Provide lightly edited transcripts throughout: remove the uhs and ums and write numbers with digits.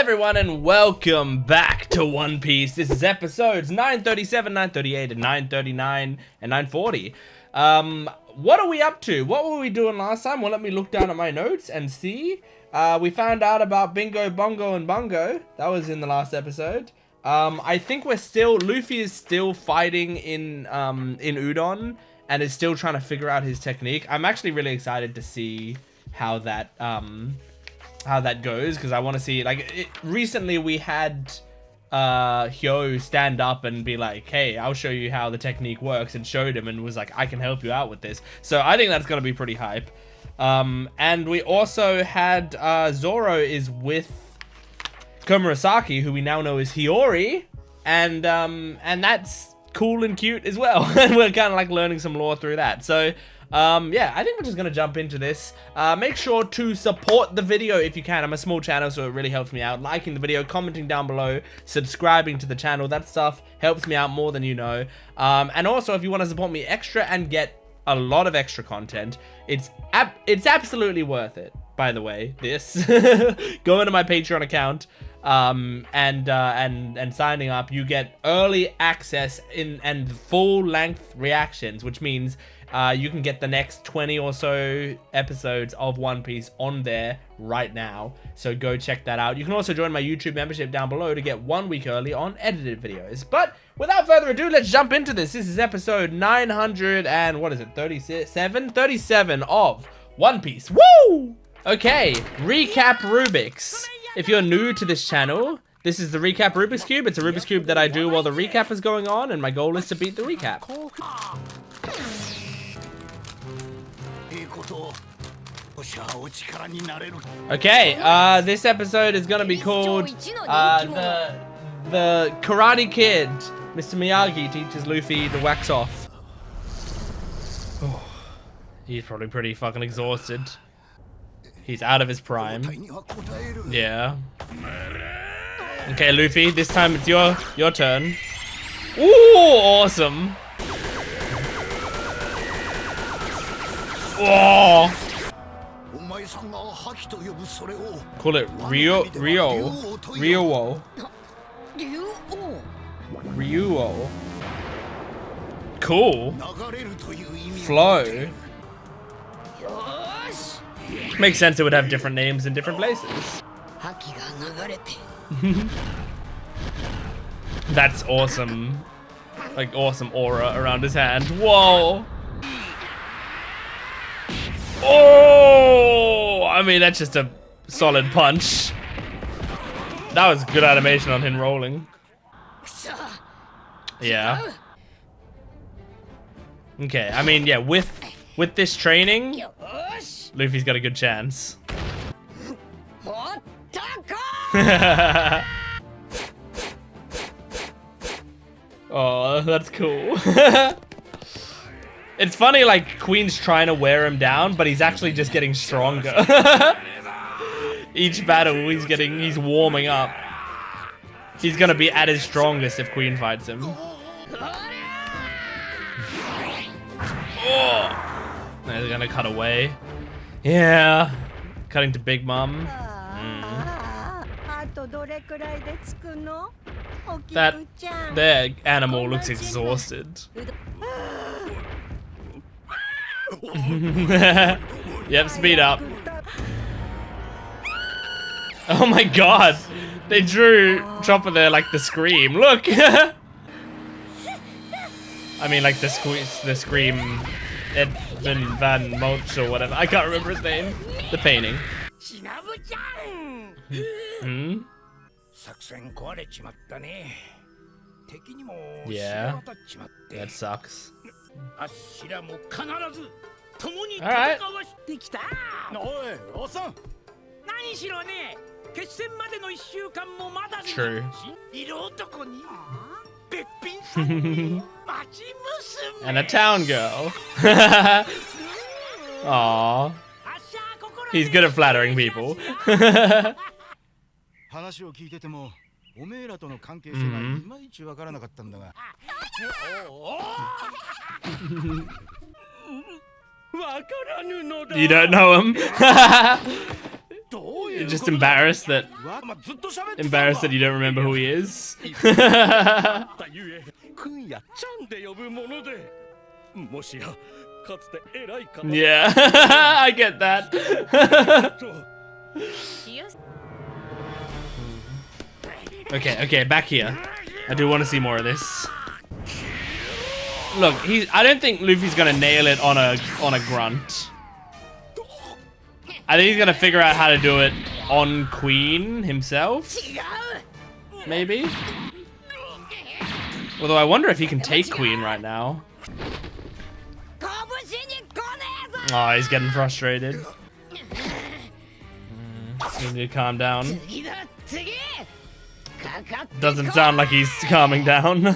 everyone, and welcome back to One Piece. This is episodes 937, 938, and 939, and 940. What are we up to? What were we doing last time? Well, let me look down at my notes and see. We found out about Bingo, Bongo, and Bungo. That was in the last episode. I think Luffy is still fighting in Udon, and is still trying to figure out his technique. I'm actually really excited to see how that goes, because I want to see, like, recently we had Hyo stand up and be like, hey, I'll show you how the technique works, and showed him and was like, I can help you out with this. So I think that's gonna be pretty hype. And we also had Zoro is with Komurasaki, who we now know is Hiyori, and that's cool and cute as well. And we're kind of like learning some lore through that. So yeah, I think we're just gonna jump into this. Make sure to support the video if you can. I'm a small channel, so it really helps me out. Liking the video, commenting down below, subscribing to the channel, that stuff helps me out more than you know. And also, if you want to support me extra and get a lot of extra content, it's absolutely worth it, by the way, this. Go into my Patreon account, and signing up, you get early access and full length reactions, which means you can get the next 20 or so episodes of One Piece on there right now. So go check that out. You can also join my YouTube membership down below to get 1 week early on edited videos. But without further ado, let's jump into this. This is episode 900 and what is it? 37 of One Piece. Woo! Okay, recap Rubik's. If you're new to this channel, this is the recap Rubik's Cube. It's a Rubik's Cube that I do while the recap is going on, and my goal is to beat the recap. Okay, this episode is gonna be called the Karate Kid. Mr. Miyagi teaches Luffy to wax off. Oh, he's probably pretty fucking exhausted. He's out of his prime. Yeah. Okay, Luffy, this time it's your turn. Ooh, awesome. Oh. Call it Ryuo. Cool. Flow. Makes sense it would have different names in different places. That's awesome. Like, awesome aura around his hand. Whoa. Oh! I mean, that's just a solid punch. That was good animation on him rolling. Yeah. Okay, I mean, yeah, with this training, Luffy's got a good chance. Oh, that's cool. It's funny, like, Queen's trying to wear him down, but he's actually just getting stronger. Each battle, he's warming up. He's gonna be at his strongest if Queen fights him. Oh! They're gonna cut away. Yeah. Cutting to Big Mom. Their animal looks exhausted. Yep, speed up. Oh my god! They drew Chopper there like the Scream. Look! I mean, like the Scream Edmund Van Mulch or whatever. I can't remember his name. The painting. Hmm? Yeah. That sucks. Alright. True. And a town girl. Aww. He's good at flattering people. You don't know him? You're just embarrassed that you don't remember who he is. Yeah, I get that. Okay, back here. I do want to see more of this. Look, I don't think Luffy's gonna nail it on a grunt. I think he's gonna figure out how to do it on Queen himself. Maybe. Although I wonder if he can take Queen right now. Oh, he's getting frustrated. You need to calm down. Doesn't sound like he's calming down.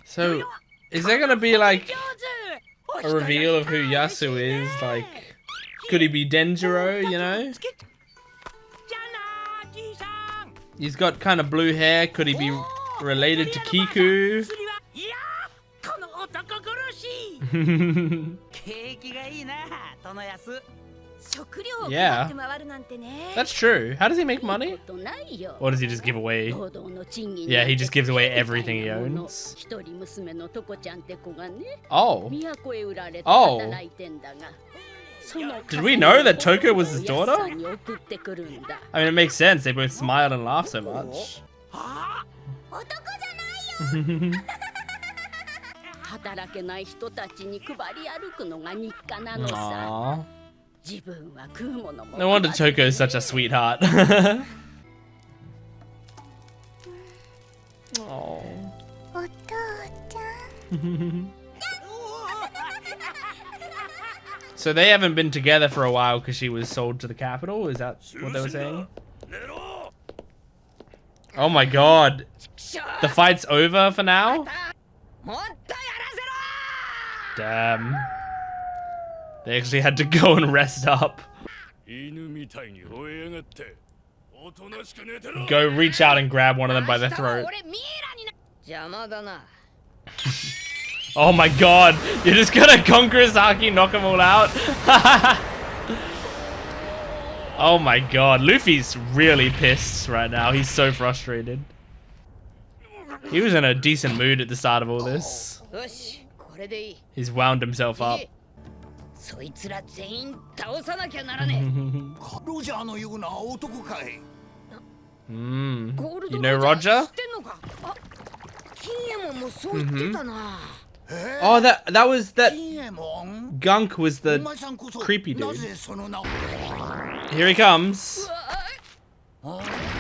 So, is there gonna be like a reveal of who Yasu is? Like, could he be Denjiro, you know? He's got kind of blue hair. Could he be related to Kiku? Yeah, that's true. How does he make money? Or does he just give away? Yeah, he just gives away everything he owns. Oh. Oh. Did we know that Toko was his daughter? I mean, it makes sense. They both smile and laugh so much. Aww. No wonder Toko is such a sweetheart. Oh. So they haven't been together for a while because she was sold to the capital? Is that what they were saying? Oh my god. The fight's over for now? Damn. They actually had to go and rest up. Go reach out and grab one of them by the throat. Oh my god, you're just gonna conquer Saki, knock them all out? Oh my god, Luffy's really pissed right now. He's so frustrated. He was in a decent mood at the start of all this. He's wound himself up. You know Roger? Oh, that was that Gunk was the creepy dude. Here he comes.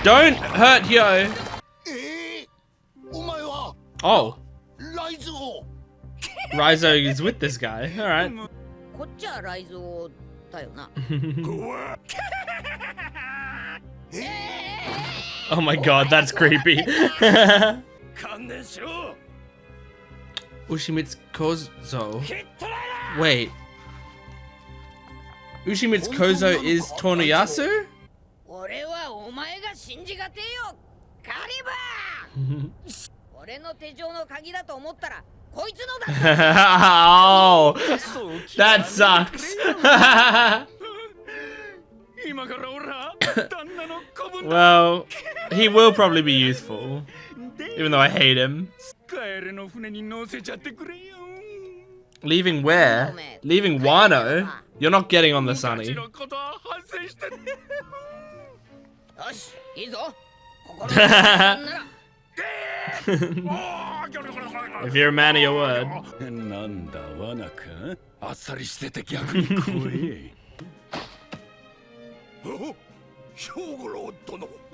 Don't hurt Hyo. Oh. Raizo is with this guy. All right. Oh my god, that's creepy. Ushimitsu Kozo. Wait. Ushimitsu Kozo is Tonoyasu? Oh, that sucks. Well, he will probably be useful, even though I hate him. Leaving where? Leaving Wano? You're not getting on the Sunny. If you're a man of your word.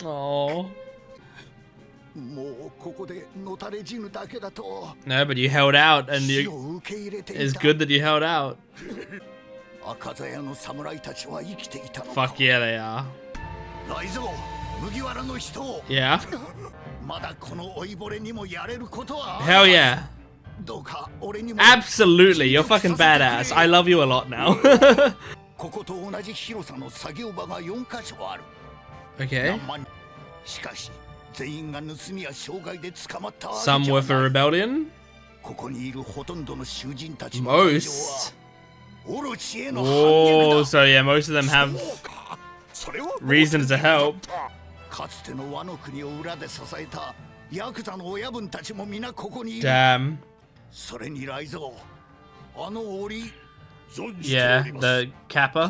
Oh. No, but you held out, and it's good that you held out. Fuck yeah, they are. Yeah. Hell yeah. Absolutely, you're fucking badass. I love you a lot now. Okay. Some were for rebellion. Most. Oh, so yeah, most of them have reasons to help. Damn. Yeah, the Kappa,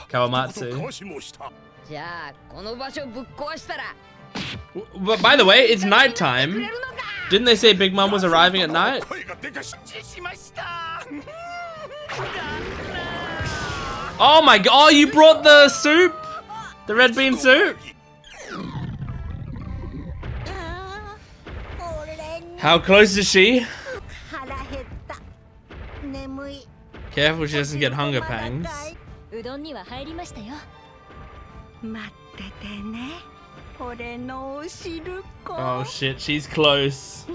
Kawamatsu. But by the way, it's nighttime. Didn't they say Big Mom was arriving at night? Oh my god, oh, you brought the soup? The red bean soup? How close is she? Careful she doesn't get hunger pangs. Oh shit, she's close.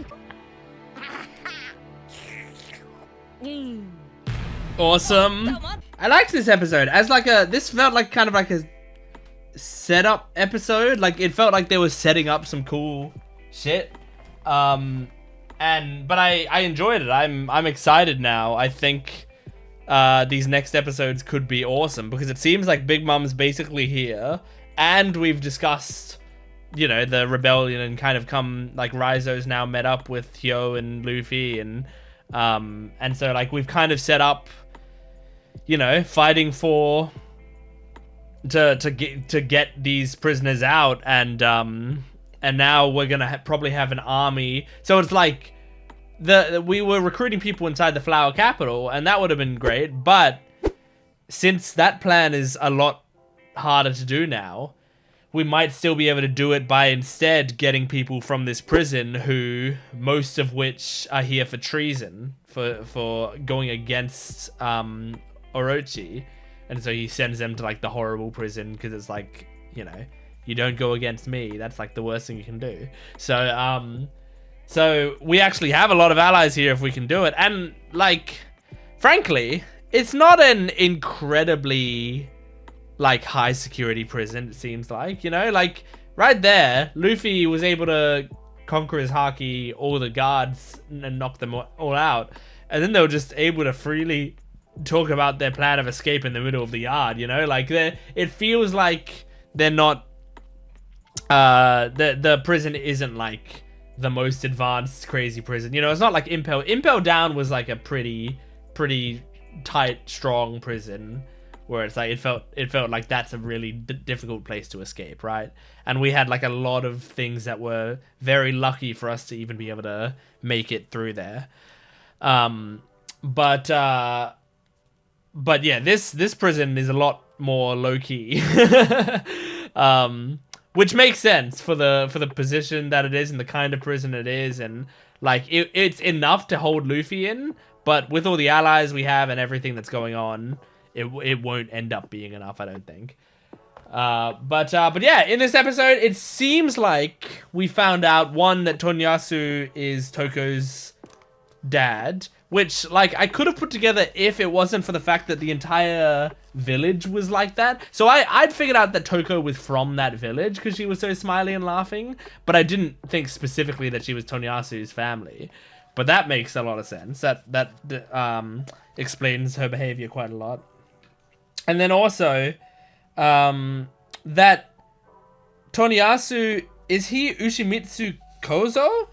Awesome. I liked this episode as like this felt like kind of like a setup episode. Like it felt like they were setting up some cool shit. But I enjoyed it. I'm excited now. I think these next episodes could be awesome because it seems like Big Mom's basically here, and we've discussed, you know, the rebellion and kind of come like Raizo's now met up with Hyo and Luffy and so like we've kind of set up, you know, fighting for to get these prisoners out, and now we're gonna probably have an army. So it's like we were recruiting people inside the Flower Capital, and that would have been great. But since that plan is a lot harder to do now, we might still be able to do it by instead getting people from this prison, who most of which are here for treason, for going against Orochi. And so he sends them to like the horrible prison because it's like, you know, you don't go against me. That's like the worst thing you can do. So we actually have a lot of allies here if we can do it. And like, frankly, it's not an incredibly like high security prison, it seems like, you know, like right there, Luffy was able to conquer his haki, all the guards, and knock them all out. And then they were just able to freely talk about their plan of escape in the middle of the yard, you know, like it feels like they're not, the prison isn't like the most advanced crazy prison, you know. It's not like Impel Down was like a pretty tight, strong prison, where it's like it felt like that's a really difficult place to escape, right? And we had like a lot of things that were very lucky for us to even be able to make it through there. But yeah, this prison is a lot more low key, which makes sense for the position that it is and the kind of prison it is, and like it's enough to hold Luffy in. But with all the allies we have and everything that's going on, it won't end up being enough, I don't think. But yeah, in this episode, it seems like we found out, one, that Tonoyasu is Toko's dad, which, like, I could have put together if it wasn't for the fact that the entire village was like that. So I'd figured out that Toko was from that village because she was so smiley and laughing, but I didn't think specifically that she was Tonoyasu's family. But that makes a lot of sense. That explains her behavior quite a lot. And then also, that Tonoyasu, is he Ushimitsu Kozo?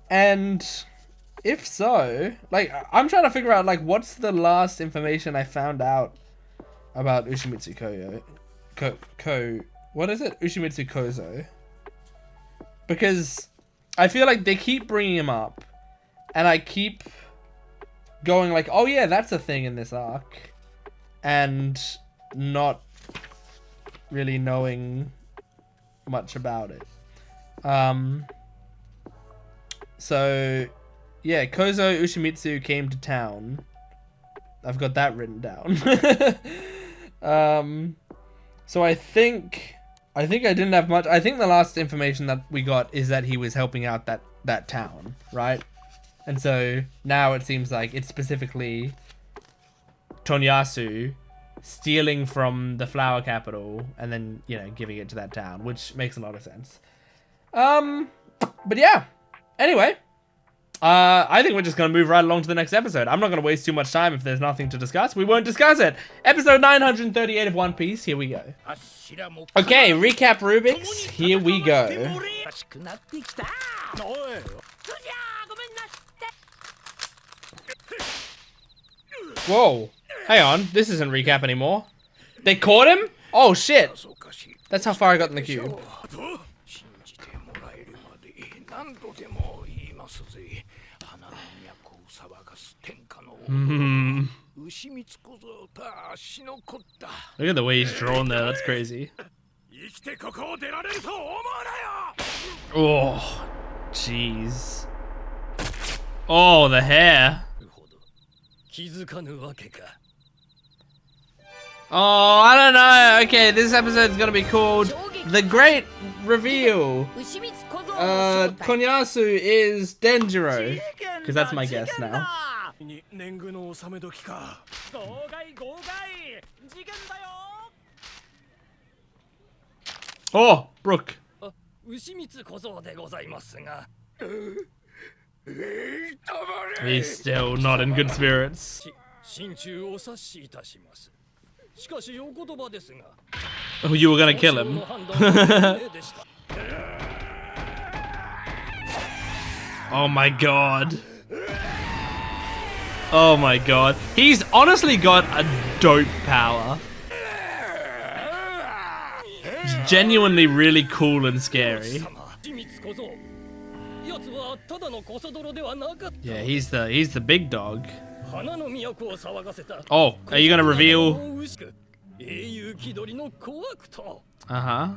And if so, like, I'm trying to figure out, like, what's the last information I found out about Ushimitsu what is it? Ushimitsu Kozo. Because I feel like they keep bringing him up, and I keep going like, oh yeah, that's a thing in this arc, and not really knowing much about it. So yeah, Kozo Ushimitsu came to town. I've got that written down. So I think I didn't have much. I think the last information that we got is that he was helping out that town, right? And so now it seems like it's specifically Tonoyasu stealing from the Flower Capital and then, you know, giving it to that town, which makes a lot of sense. But yeah. Anyway, I think we're just going to move right along to the next episode. I'm not going to waste too much time if there's nothing to discuss. We won't discuss it. Episode 938 of One Piece. Here we go. Okay, recap Rubik's. Here we go. Whoa. Hang on. This isn't recap anymore. They caught him? Oh, shit. That's how far I got in the queue. Look at the way he's drawn there. That's crazy. Oh, jeez. Oh, the hair. Oh, I don't know. Okay, this episode is gonna be called The Great Reveal. Tonoyasu is Denjiro, because that's my guess now. Oh, Brook. He's still not in good spirits. Oh, you were gonna kill him. Oh my god. Oh my god. He's honestly got a dope power. It's genuinely really cool and scary. Yeah, he's the big dog. Oh, are you gonna reveal? Uh-huh.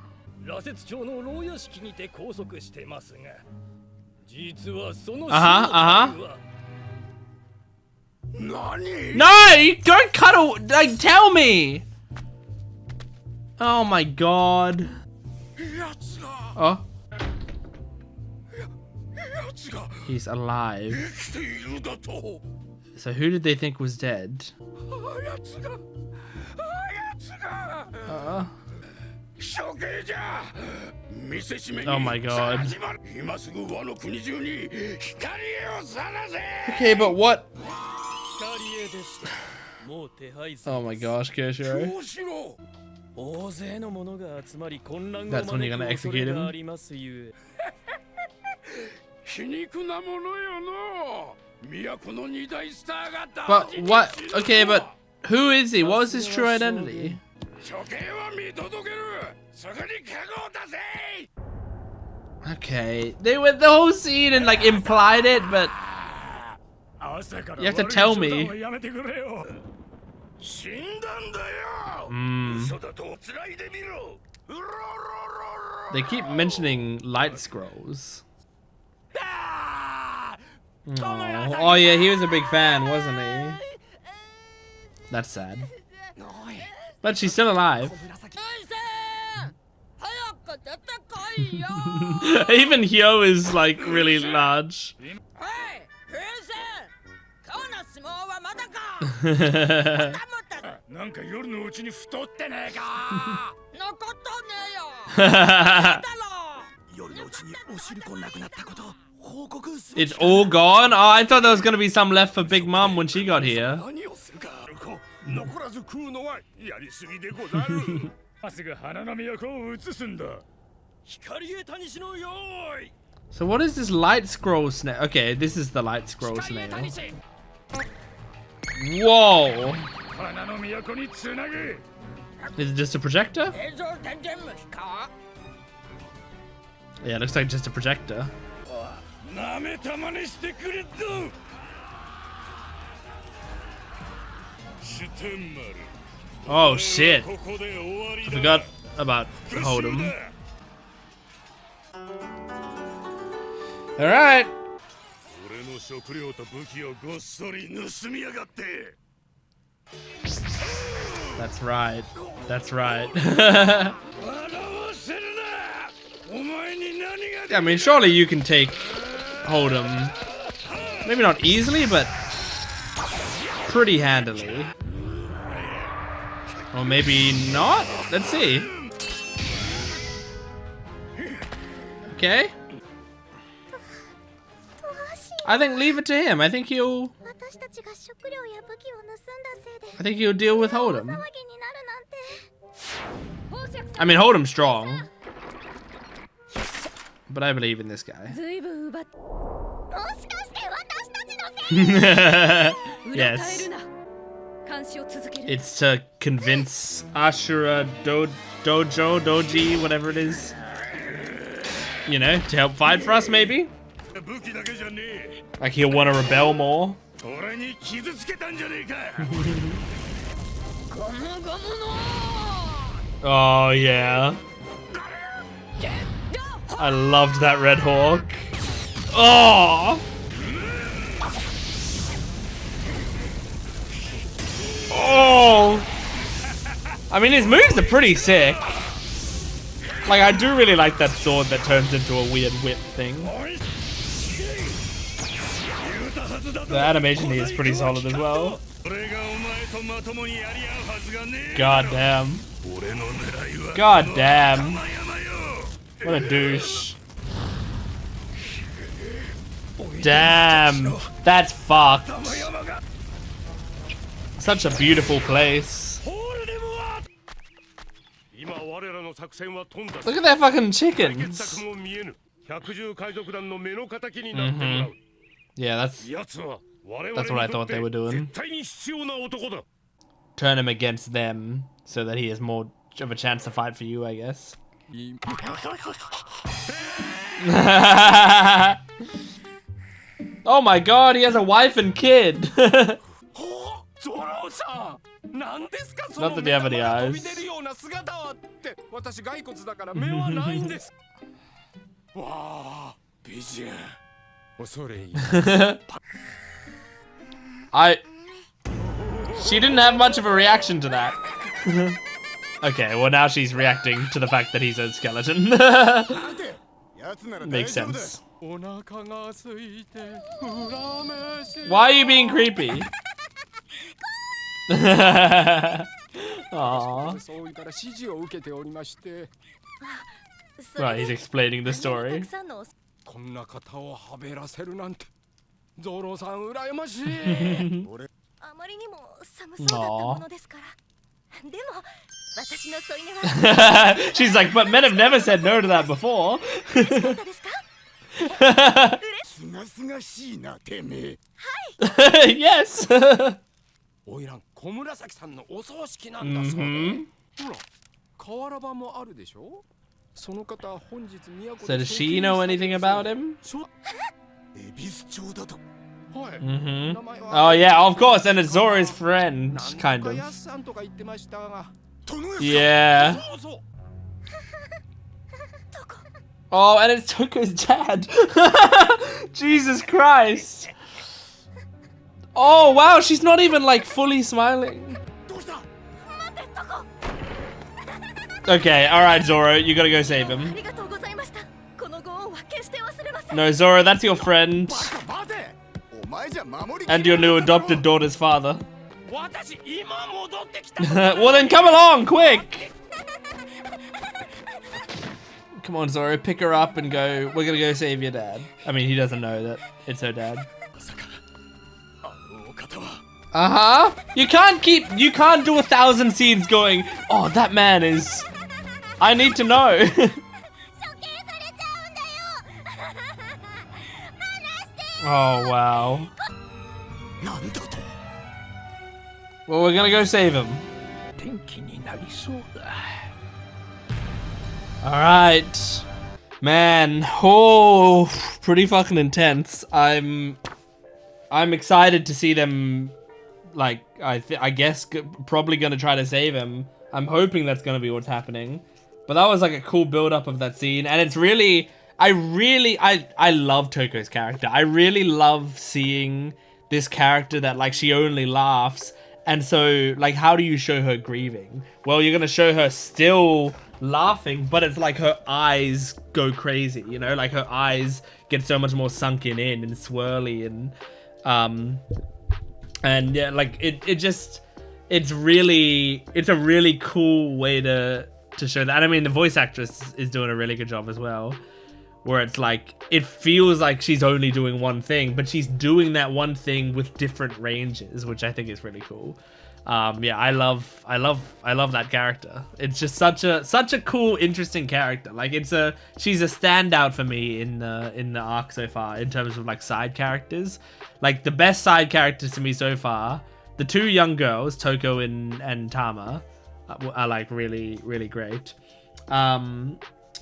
No, you don't cuddle. Like, tell me. Oh my god. Oh. He's alive. So who did they think was dead? Oh my god. Okay, but what? Oh my gosh, Kershiro. That's when you're gonna execute him. But what? Okay, but who is he? What was his true identity? Okay, they went the whole scene and like implied it, but you have to tell me. They keep mentioning light scrolls. Oh yeah, he was a big fan, wasn't he? That's sad. But she's still alive. Even Hyo is like really large. It's all gone? Oh, I thought there was gonna be some left for Big Mom when she got here. So what is this light scroll snail? Okay, this is the light scroll snail. Whoa! Is it just a projector? Yeah, it looks like just a projector. Oh shit! I forgot about Hold'em. Alright! That's right. That's right. I mean, surely you can take Hold'em. Maybe not easily, but pretty handily. Or maybe not? Let's see. Okay. I think leave it to him. I think he'll deal with Hold'em. I mean, Hold'em's strong. But I believe in this guy. Yes. It's to convince Ashura Doji, whatever it is. You know, to help fight for us, maybe? Like he'll want to rebel more. Oh, yeah. I loved that Red Hawk. Oh! Oh! I mean, his moves are pretty sick. Like, I do really like that sword that turns into a weird whip thing. The animation here is pretty solid as well. God damn. God damn. What a douche. Damn. That's fucked. Such a beautiful place. Look at that fucking chickens. Yeah, that's what I thought they were doing. Turn him against them so that he has more of a chance to fight for you, I guess. Oh my god, he has a wife and kid. Not that they have any eyes. She didn't have much of a reaction to that. Okay, well now she's reacting to the fact that he's a skeleton. Makes sense. Why are you being creepy? Aww. Right, he's explaining the story. She's like, but men have never said no to that before. Yes. So does she know anything about him? Oh yeah, of course, and it's Zoro's friend, kind of. Yeah. Oh, and it's Toko's dad. Jesus Christ. Oh wow, she's not even like fully smiling. Okay, alright Zoro, you gotta go save him. No, Zoro, that's your friend. And your new adopted daughter's father. Well then come along, quick! Come on Zoro, pick her up and go, we're gonna go save your dad. I mean, he doesn't know that it's her dad. Uh-huh. You can't do 1,000 scenes going, oh, that man is... I need to know. Oh, wow. Well, we're gonna go save him. Alright. Man, oh, pretty fucking intense. I'm excited to see them, like, I guess probably gonna try to save him. I'm hoping that's gonna be what's happening. But that was like a cool build-up of that scene, and it's really... I love Toko's character. I really love seeing this character that, like, she only laughs. And so, like, how do you show her grieving? Well, you're gonna show her still laughing, but it's like her eyes go crazy, you know? Like, her eyes get so much more sunken in and swirly and yeah, like, it's a really cool way to show that. And I mean, the voice actress is doing a really good job as well where it's like, it feels like she's only doing one thing, but she's doing that one thing with different ranges, which I think is really cool. Yeah, I love that character. It's just such a cool, interesting character. Like, she's a standout for me in the arc so far in terms of like side characters. Like, the best side characters to me so far, the two young girls, Toko and Tama, are like really, really great.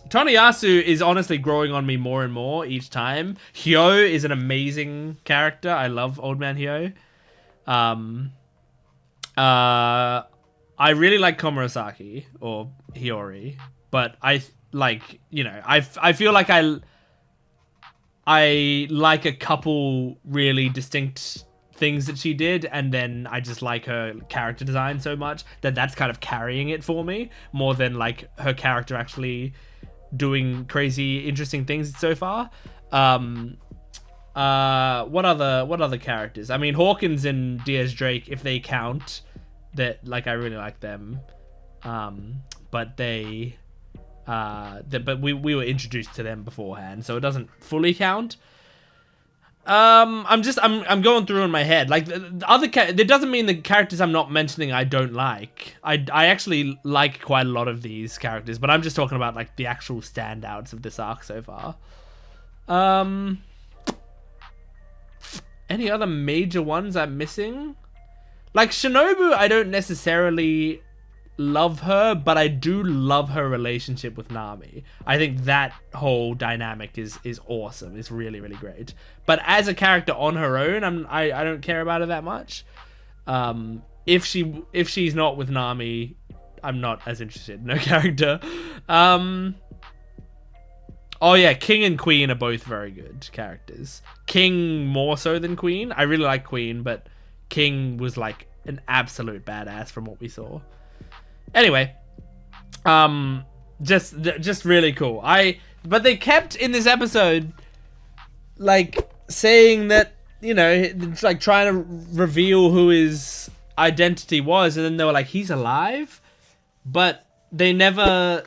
Tonoyasu is honestly growing on me more and more each time. Hyo is an amazing character. I love Old Man Hyo. I really like Komurasaki or Hiyori, but I feel like I like a couple really distinct things that she did, and then I just like her character design so much that's kind of carrying it for me more than like her character actually doing crazy interesting things so far. What other characters? I mean, Hawkins and Diaz Drake, if they count, that like I really like them. But we were introduced to them beforehand, so it doesn't fully count. I'm going through in my head. Like, the other that doesn't mean the characters I'm not mentioning I don't like. I actually like quite a lot of these characters, but I'm just talking about like the actual standouts of this arc so far. Any other major ones I'm missing? Like, Shinobu, I don't necessarily love her, but I do love her relationship with Nami. I think that whole dynamic is awesome. It's really, really great. But as a character on her own, I don't care about her that much. If she's not with Nami, I'm not as interested in her character. Oh yeah, King and Queen are both very good characters. King more so than Queen. I really like Queen, but King was like an absolute badass from what we saw. Anyway, just really cool. But they kept in this episode like saying that, you know, like trying to reveal who his identity was, and then they were like, he's alive, but they never,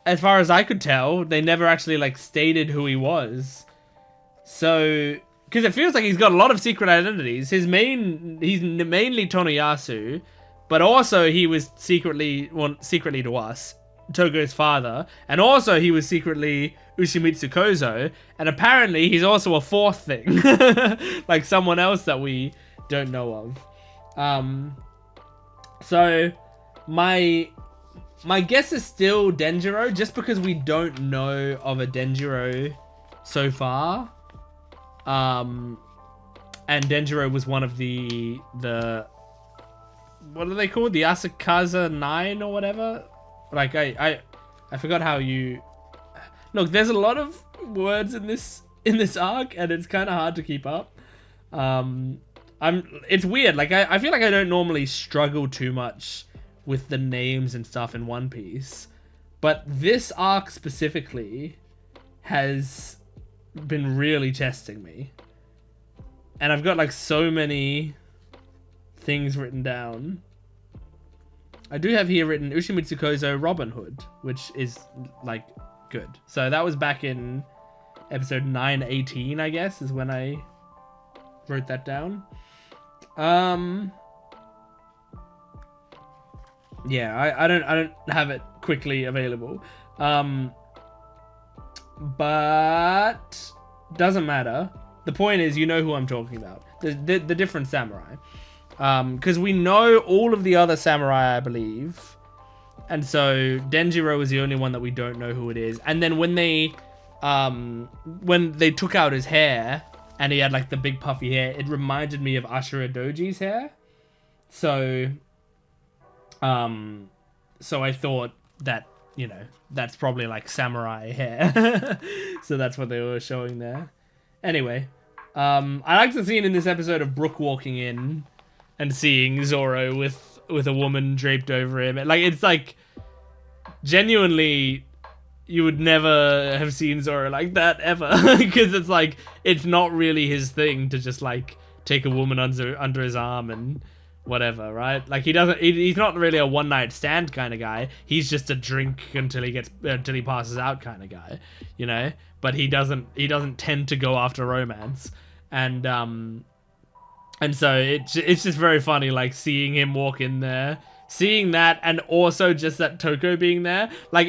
as far as I could tell, they never actually like stated who he was. So, because it feels like he's got a lot of secret identities. He's mainly Tonoyasu, but also he was secretly to us, Togo's father, and also he was secretly Ushimitsu Kozo, and apparently he's also a fourth thing, like someone else that we don't know of. So my guess is still Denjiro, just because we don't know of a Denjiro so far. And Denjiro was one of the what are they called? The Asakaza 9 or whatever? Like, I forgot how you... Look, there's a lot of words in this arc, and it's kind of hard to keep up. It's weird. Like, I feel like I don't normally struggle too much with the names and stuff in One Piece, but this arc specifically has been really testing me. And I've got like so many things written down. I do have here written Ushimitsu Kozo Robin Hood, which is like good. So that was back in episode 918, I guess, is when I wrote that down. Yeah, I don't have it quickly available. But doesn't matter. The point is, you know who I'm talking about. The different samurai. Because we know all of the other samurai, I believe. And so Denjiro is the only one that we don't know who it is. And then when they took out his hair and he had like the big puffy hair, it reminded me of Ashura Doji's hair. So I thought that, you know, that's probably like samurai hair. So that's what they were showing there. Anyway, I like the scene in this episode of Brook walking in and seeing Zoro with a woman draped over him. Like, it's like, genuinely, you would never have seen Zoro like that ever. Because it's like, it's not really his thing to just like take a woman under his arm and whatever, right? Like he's not really a one night stand kind of guy. He's just a drink until he passes out kind of guy, you know. But he doesn't tend to go after romance, and so it's just very funny, like seeing him walk in there, seeing that, and also just that Toko being there. Like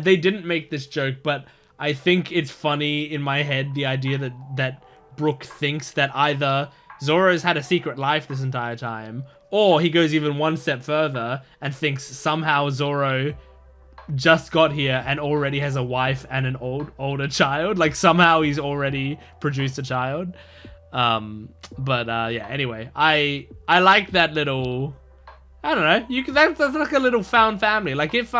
they didn't make this joke, but I think it's funny in my head, the idea that Brook thinks that either Zoro's had a secret life this entire time, or he goes even one step further and thinks somehow Zoro just got here and already has a wife and an older child. Like somehow he's already produced a child. Yeah, anyway, I like that little, I don't know, that's like a little found family. Like if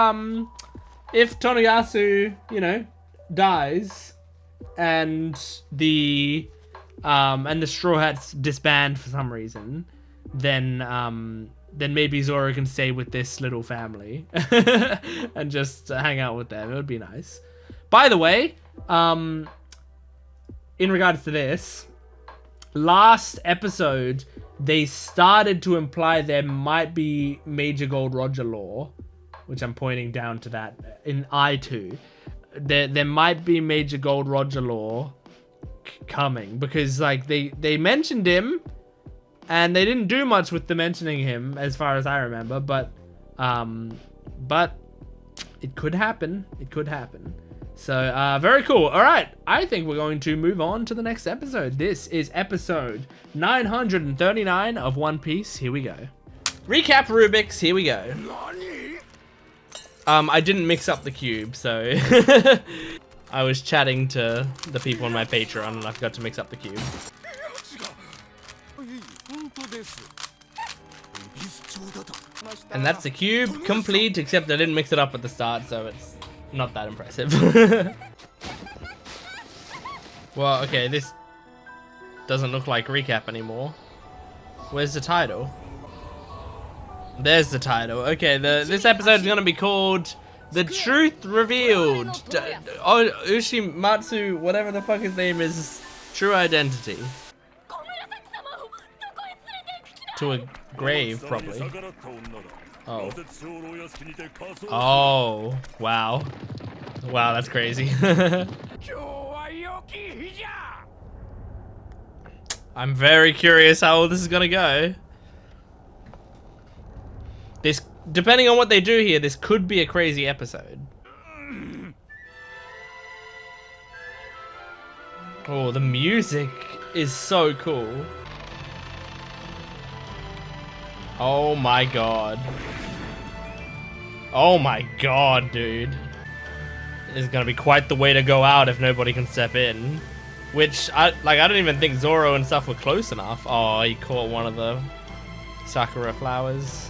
Tonoyasu, you know, dies and the Straw Hats disband for some reason, then maybe Zoro can stay with this little family and just hang out with them. It would be nice. By the way, in regards to this, last episode they started to imply there might be Major Gold Roger lore, which I'm pointing down to that in I2. There might be Major Gold Roger lore coming, because like they mentioned him and they didn't do much with the mentioning him as far as I remember, but it could happen. So very cool. All right, I think we're going to move on to the next episode. This is episode 939 of One Piece. Here we go. Recap Rubik's. Here we go. I didn't mix up the cube, so I was chatting to the people on my Patreon and I forgot to mix up the cube. And that's the cube complete, except I didn't mix it up at the start, so it's not that impressive. Well, okay, this doesn't look like recap anymore. Where's the title? There's the title. Okay, this episode is gonna be called The Truth Revealed. Ushimatsu, whatever the fuck his name is, True Identity. To a grave, probably. Oh. Oh, wow. Wow, that's crazy. I'm very curious how this is gonna go. This, depending on what they do here, this could be a crazy episode. Oh, the music is so cool. Oh my god. Oh my god, dude. This is gonna be quite the way to go out if nobody can step in. Which, I don't even think Zoro and stuff were close enough. Oh, he caught one of the sakura flowers.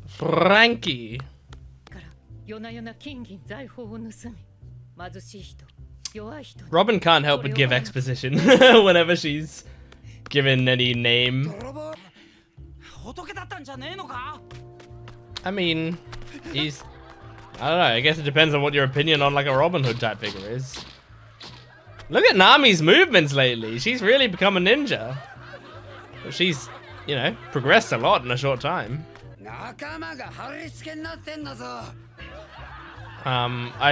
Frankie. Robin can't help but give exposition whenever she's given any name. I mean, I don't know, I guess it depends on what your opinion on like a Robin Hood type figure is. Look at Nami's movements lately. She's really become a ninja. She's, you know, progressed a lot in a short time. I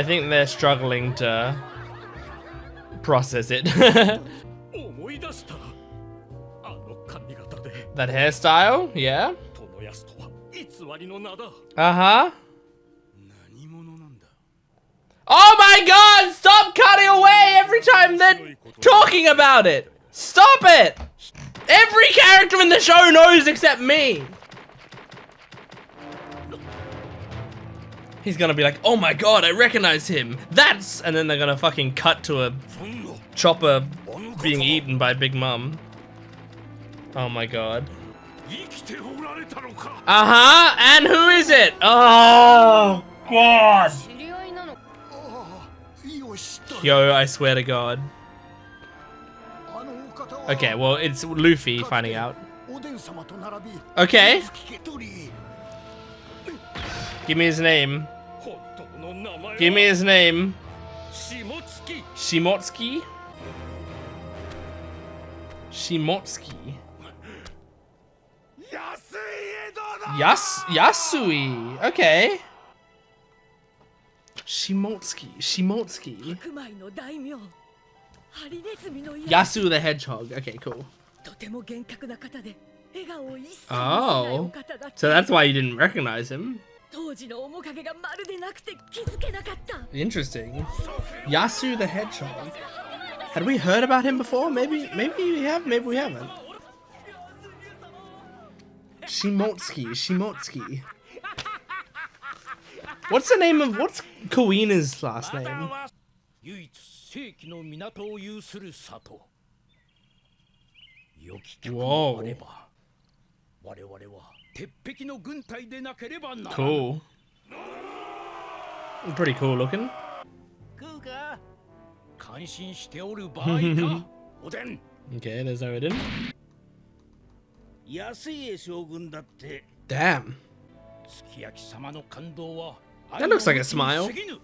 think they're struggling to process it. That hairstyle, yeah. Uh-huh. Oh my god! Stop cutting away every time they're talking about it! Stop it! Every character in the show knows except me! He's gonna be like, oh my god, I recognize him! That's... And then they're gonna fucking cut to a chopper being eaten by Big Mom. Oh my god. Uh-huh! And who is it? Oh god! Yo, I swear to god. Okay, well, it's Luffy finding out. Okay. Give me his name. Give me his name. Shimotsuki? Shimotsuki. Yasui. Okay. Shimotsuki. Yasu the Hedgehog. Okay, cool. Oh. So that's why you didn't recognize him. Interesting. Yasu the Hedgehog. Had we heard about him before? Maybe we have, maybe we haven't. Shimotsuki. What's the name of, what's Kuina's last name? Whoa. Cool. Pretty cool looking. Okay, there's Odin. Damn. That looks like a smile. Yeah,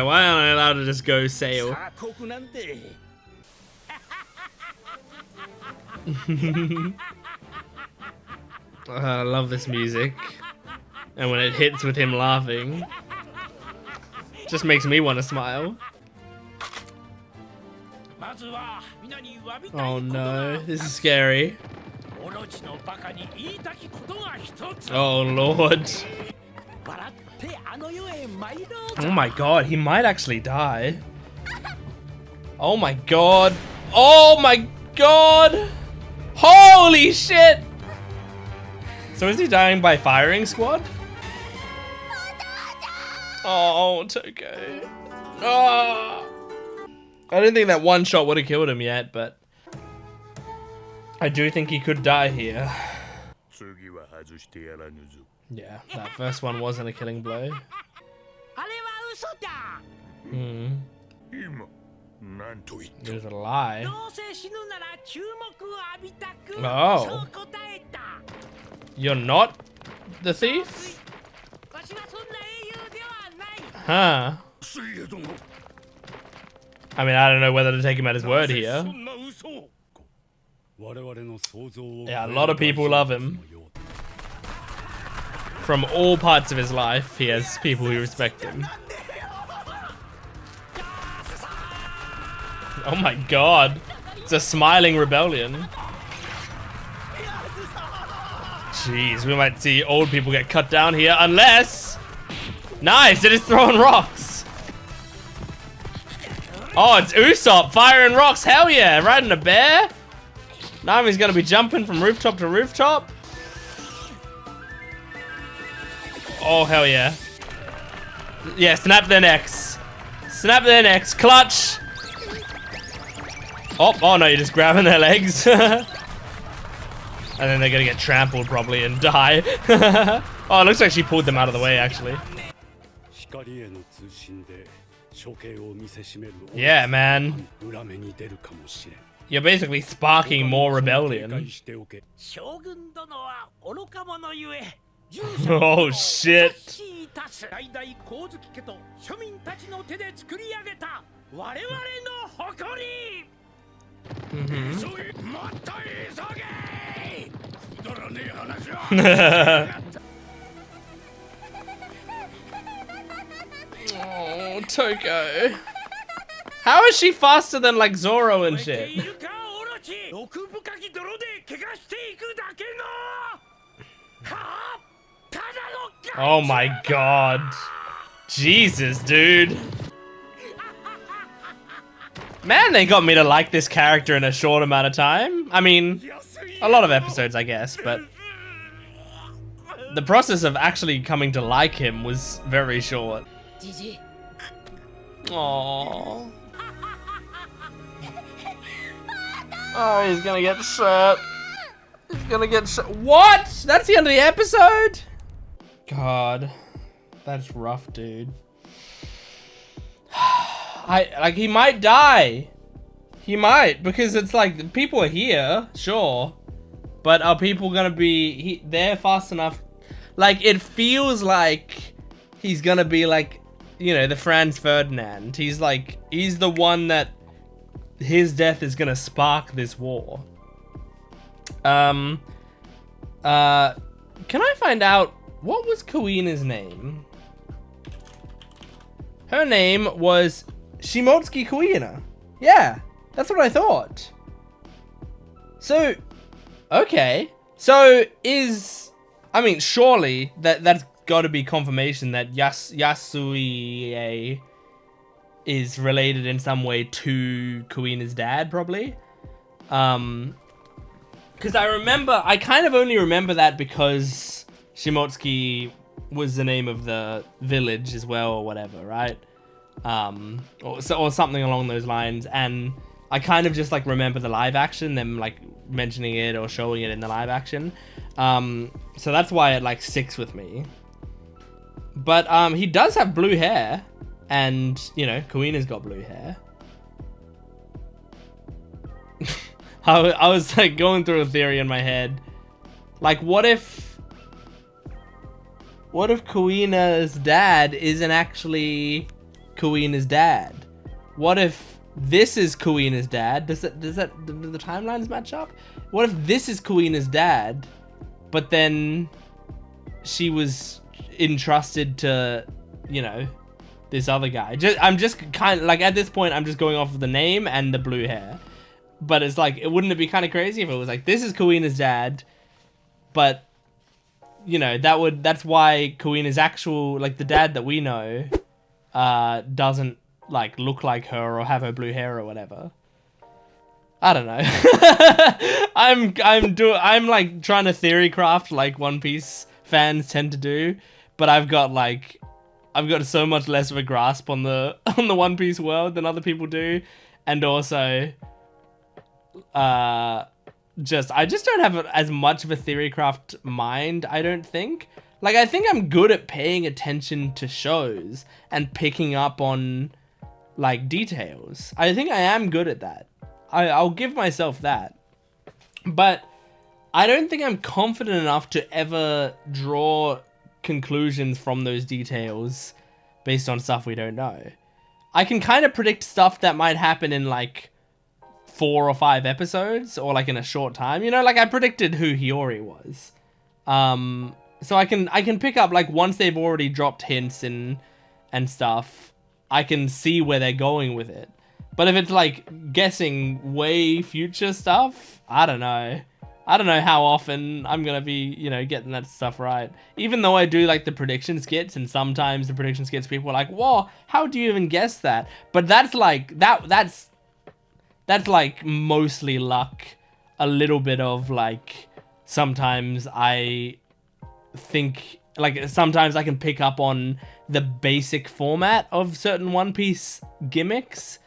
why aren't I allowed to just go sail? I love this music. And when it hits with him laughing, just makes me want to smile. Oh no, this is scary. Oh lord. Oh my god, he might actually die. Oh my god. Oh my god. Holy shit. So is he dying by firing squad? Oh, Toko. Oh. I don't think that one shot would have killed him yet, but I do think he could die here. Yeah, that first one wasn't a killing blow. It was a lie. Oh. You're not the thief? Huh. I mean, I don't know whether to take him at his word here. Yeah, a lot of people love him. From all parts of his life, he has people who respect him. Oh my god. It's a smiling rebellion. Jeez, we might see old people get cut down here unless... Nice, it is throwing rocks. Oh, it's Usopp firing rocks. Hell yeah, riding a bear. Nami's gonna be jumping from rooftop to rooftop. Oh, hell yeah. Yeah, snap their necks. Snap their necks. Clutch. Oh no, you're just grabbing their legs. And then they're gonna get trampled probably and die. Oh, it looks like she pulled them out of the way actually. Yeah, man. You're basically sparking more rebellion. Oh shit. Oh, Toko. How is she faster than like Zoro and shit? Oh my god. Jesus, dude. Man, they got me to like this character in a short amount of time. I mean, a lot of episodes, I guess, but the process of actually coming to like him was very short. Aww. Oh, he's gonna get shot. He's gonna get shot. What? That's the end of the episode? God, that's rough, dude. Like, he might die. He might, because it's like, people are here, sure. But are people gonna be there fast enough? Like, it feels like he's gonna be like, you know, the Franz Ferdinand. He's like, he's the one that his death is gonna spark this war. Can I find out what was Kuina's name? Her name was Shimotsuki Kuina. Yeah, that's what I thought. So, okay. So surely that's got to be confirmation that Yasui is related in some way to Kuina's dad, probably. Because I kind of only remember that because Shimotsuki was the name of the village as well, or whatever, right? Or something along those lines, and I kind of just like remember the live action, them like mentioning it or showing it in the live action. So that's why it like sticks with me. But he does have blue hair, and you know, Kuina's got blue hair. I was like going through a theory in my head, like what if Kuina's dad isn't actually Kuina's dad? What if this is Kuina's dad? Do the timelines match up? What if this is Kuina's dad, but then she was entrusted to, you know, this other guy? I'm just kind of like, at this point, I'm just going off of the name and the blue hair. But it's like, wouldn't it be kind of crazy if it was like, this is Kuina's dad, but you know, that's why Kuina's actual, like the dad that we know, doesn't like look like her or have her blue hair or whatever. I don't know. I'm like trying to theory craft like One Piece fans tend to do, but I've got so much less of a grasp on the One Piece world than other people do, and also I just don't have as much of a theory craft mind, I don't think. Like, I think I'm good at paying attention to shows and picking up on like details. I think I am good at that. I'll give myself that. But I don't think I'm confident enough to ever draw conclusions from those details based on stuff we don't know. I can kind of predict stuff that might happen in like 4 or 5 episodes, or like in a short time, you know, like I predicted who Hiyori was. So I can pick up, like, once they've already dropped hints and stuff, I can see where they're going with it. But if it's like guessing way future stuff, I don't know. I don't know how often I'm gonna be, you know, getting that stuff right. Even though I do like the prediction skits, and sometimes the prediction skits people are like, whoa, how do you even guess that? But that's like, that's like mostly luck, a little bit of like, sometimes I think, like sometimes I can pick up on the basic format of certain One Piece gimmicks.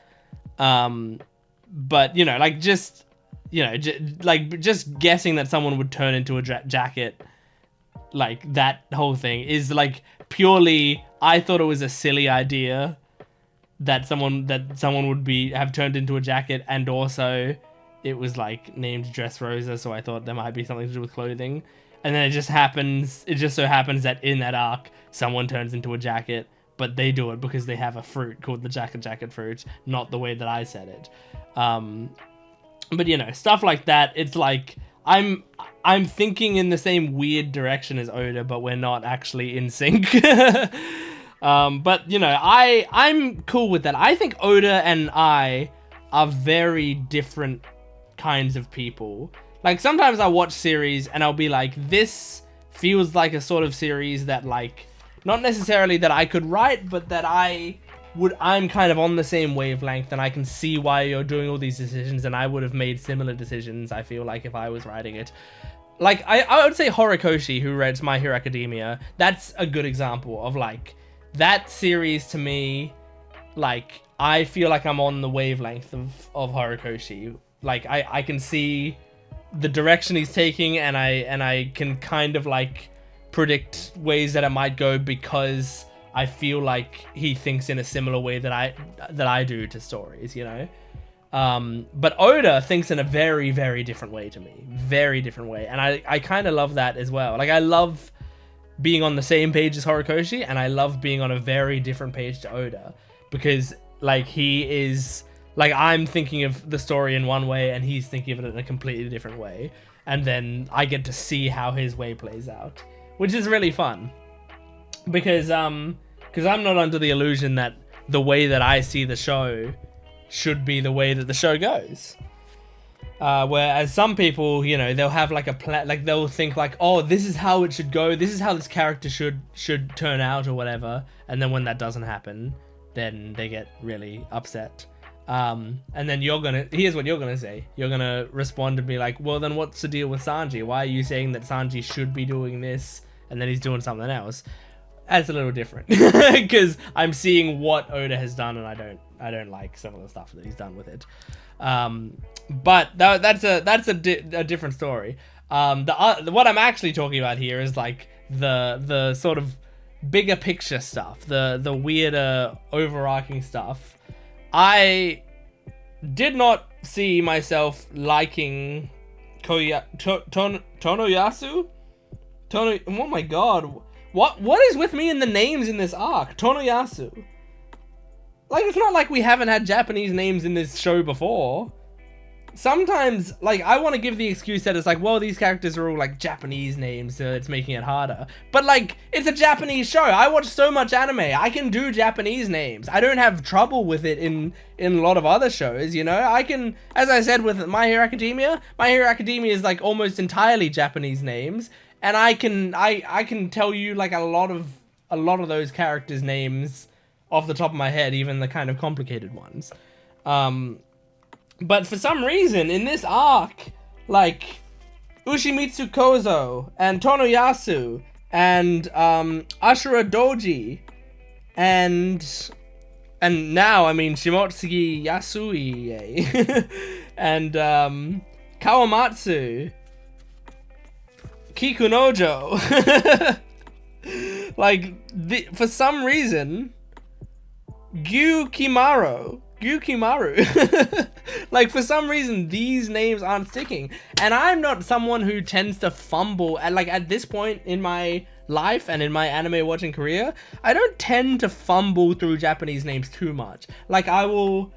But you know, like just, you know, just guessing that someone would turn into a jacket, like that whole thing is like purely, I thought it was a silly idea that someone would have turned into a jacket, and also it was like named Dressrosa, so I thought there might be something to do with clothing. And then it just so happens that in that arc someone turns into a jacket, but they do it because they have a fruit called the jacket fruit, not the way that I said it. But you know, stuff like that, it's like I'm thinking in the same weird direction as Oda, but we're not actually in sync. But you know, I'm cool with that. I think Oda and I are very different kinds of people. Like sometimes I watch series and I'll be like, this feels like a sort of series that like, not necessarily that I could write, but that I'm kind of on the same wavelength, and I can see why you're doing all these decisions, and I would have made similar decisions, I feel like, if I was writing it. Like, I would say Horikoshi, who writes My Hero Academia, that's a good example of, like, that series to me, like, I feel like I'm on the wavelength of Horikoshi. Like, I can see the direction he's taking, and I can kind of, like, predict ways that it might go because I feel like he thinks in a similar way that I do to stories, you know? But Oda thinks in a very, very different way to me. Very different way. And I kind of love that as well. Like, I love being on the same page as Horikoshi, and I love being on a very different page to Oda. Because, like, he is Like, I'm thinking of the story in one way and he's thinking of it in a completely different way. And then I get to see how his way plays out, which is really fun. Because I'm not under the illusion that the way that I see the show should be the way that the show goes. Whereas some people, you know, they'll have like a plan, like they'll think like, oh, this is how it should go. This is how this character should turn out or whatever. And then when that doesn't happen, then they get really upset. And then here's what you're gonna say. You're gonna respond to me like, well, then what's the deal with Sanji? Why are you saying that Sanji should be doing this and then he's doing something else? That's a little different because I'm seeing what Oda has done and I don't like some of the stuff that he's done with it. But that's a different story. What I'm actually talking about here is like the sort of bigger picture stuff, the weirder overarching stuff. I did not see myself liking Tonoyasu. Oh my god. What is with me in the names in this arc? Tonoyasu. Like, it's not like we haven't had Japanese names in this show before. Sometimes, like, I want to give the excuse that it's like, well, these characters are all, like, Japanese names, so it's making it harder. But, like, it's a Japanese show. I watch so much anime. I can do Japanese names. I don't have trouble with it in a lot of other shows, you know? I can, as I said with My Hero Academia is, like, almost entirely Japanese names. And I can tell you, like, a lot of those characters' names off the top of my head, even the kind of complicated ones. But for some reason, in this arc, like, Ushimitsu Kozo, and Tonoyasu, and Ashura Doji, and now, I mean, Shimotsugi Yasui, and Kawamatsu, Kikunojo, like, for some reason, Gyukimaru, like, for some reason, these names aren't sticking. And I'm not someone who tends to fumble, at this point in my life and in my anime watching career, I don't tend to fumble through Japanese names too much. Like, the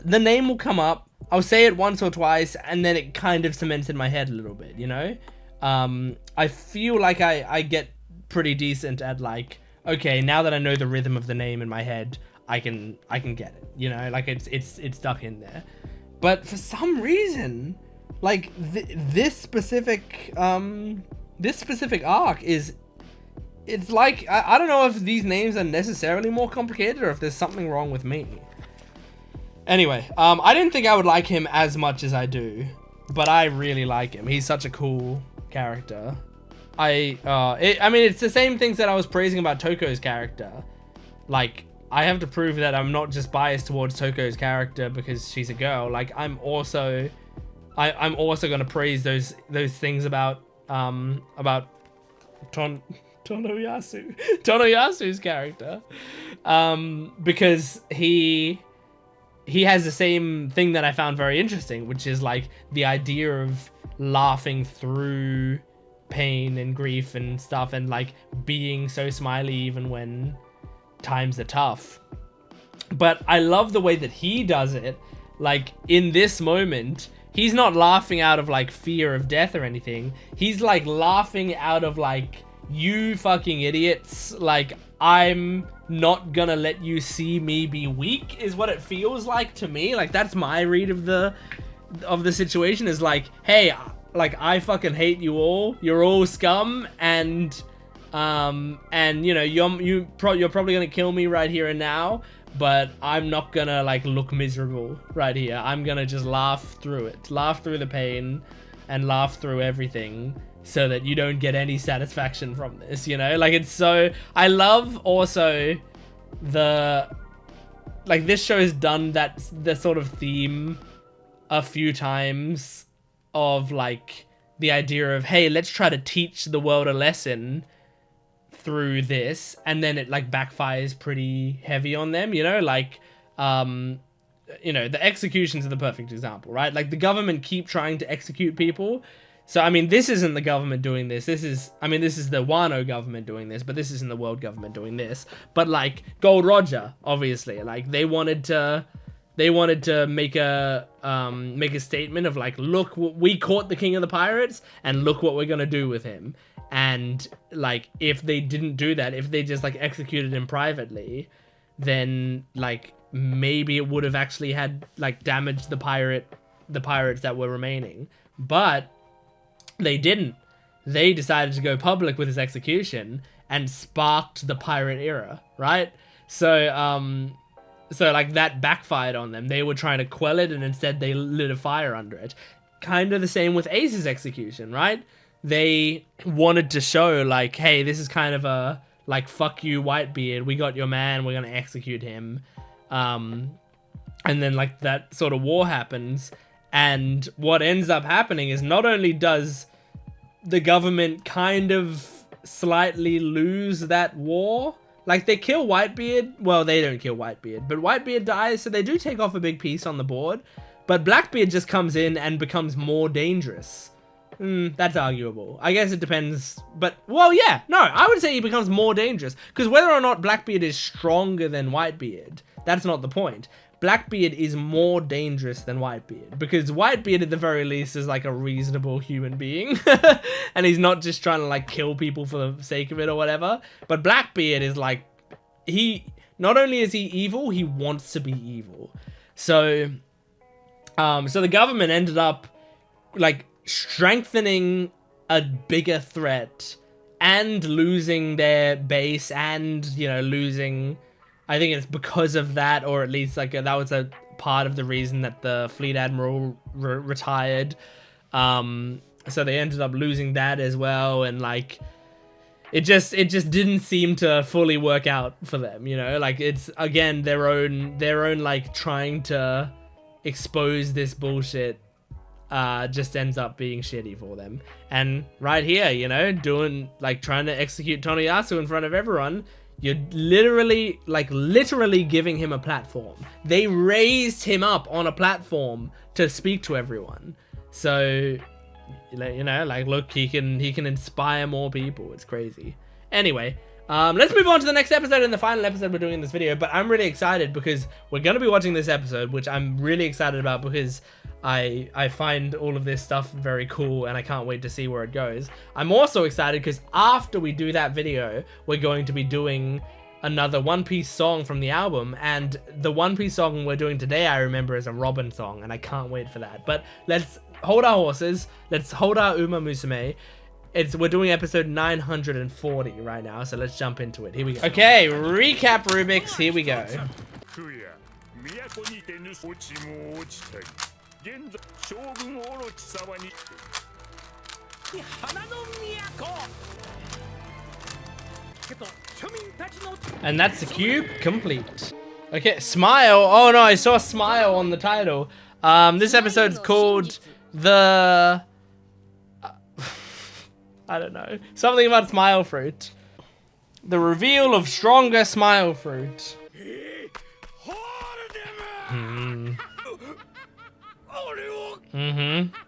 name will come up, I'll say it once or twice, and then it kind of cements in my head a little bit, you know? I feel like I get pretty decent at, like, okay, now that I know the rhythm of the name in my head, I can get it, you know, like it's stuck in there. But for some reason, like this specific arc it's like, I don't know if these names are necessarily more complicated or if there's something wrong with me. Anyway, I didn't think I would like him as much as I do, but I really like him. He's such a cool character. I mean, it's the same things that I was praising about Toko's character. Like, I have to prove that I'm not just biased towards Toko's character because she's a girl. Like, I'm also gonna praise those things about Tonoyasu's character, because he has the same thing that I found very interesting, which is like the idea of laughing through pain and grief and stuff, and like being so smiley even when times are tough. But I love the way that he does it. Like, in this moment, he's not laughing out of like fear of death or anything. He's like laughing out of like, you fucking idiots, like, I'm not gonna let you see me be weak, is what it feels like to me. Like, that's my read of the situation, is like, hey, like, I fucking hate you all. You're all scum, and you know, you're probably gonna kill me right here and now, but I'm not gonna like look miserable right here. I'm gonna just laugh through it, laugh through the pain, and laugh through everything, so that you don't get any satisfaction from this, you know? Like, it's so... I love also like, this show has done the sort of theme a few times of, like, the idea of, hey, let's try to teach the world a lesson through this, and then it, like, backfires pretty heavy on them, you know? Like, you know, the executions are the perfect example, right? Like, the government keep trying to execute people. So, I mean, this isn't the government doing this. This is the Wano government doing this, but this isn't the world government doing this. But, like, Gold Roger, obviously, like, they wanted to they wanted to make a statement of like, look, we caught the king of the pirates, and look what we're gonna do with him. And like, if they didn't do that, if they just like executed him privately, then like maybe it would have actually had like damaged the pirates that were remaining. But they didn't. They decided to go public with his execution and sparked the pirate era, right? So like that backfired on them. They were trying to quell it, and instead they lit a fire under it. Kind of the same with Ace's execution, right? They wanted to show like, hey, this is kind of a like, fuck you, Whitebeard. We got your man. We're gonna execute him. And then like that sort of war happens, and what ends up happening is not only does the government kind of slightly lose that war, like they kill Whitebeard. Well, they don't kill Whitebeard, but Whitebeard dies, so they do take off a big piece on the board. But Blackbeard just comes in and becomes more dangerous. That's arguable. I guess it depends. But, well, yeah. No, I would say he becomes more dangerous. Because whether or not Blackbeard is stronger than Whitebeard, that's not the point. Blackbeard is more dangerous than Whitebeard. Because Whitebeard, at the very least, is like a reasonable human being. And he's not just trying to like kill people for the sake of it or whatever. But Blackbeard is like... Not only is he evil, he wants to be evil. So the government ended up like strengthening a bigger threat and losing their base, and losing, I think it's because of that, or at least like that was a part of the reason that the fleet admiral retired. So they ended up losing that as well, and like it just didn't seem to fully work out for them, like it's again their own like trying to expose this bullshit just ends up being shitty for them. And right here, doing like trying to execute Tonoyasu in front of everyone, you're literally giving him a platform. They raised him up on a platform to speak to everyone. So like look, he can inspire more people. It's crazy. Anyway, let's move on to the next episode and the final episode we're doing in this video. But I'm really excited because we're going to be watching this episode, which I'm really excited about because I find all of this stuff very cool, and I can't wait to see where it goes. I'm also excited because after we do that video, we're going to be doing another One Piece song from the album, and the One Piece song we're doing today, I remember, is a Robin song, and I can't wait for that. But let's hold our horses. Let's hold our Uma Musume. We're doing episode 940 right now, so let's jump into it. Here we go. Okay, recap Rubik's. Here we go. And that's the cube complete. Okay, smile. Oh no, I saw smile on the title. This episode's called the... I don't know. Something about smile fruit. The reveal of stronger smile fruit.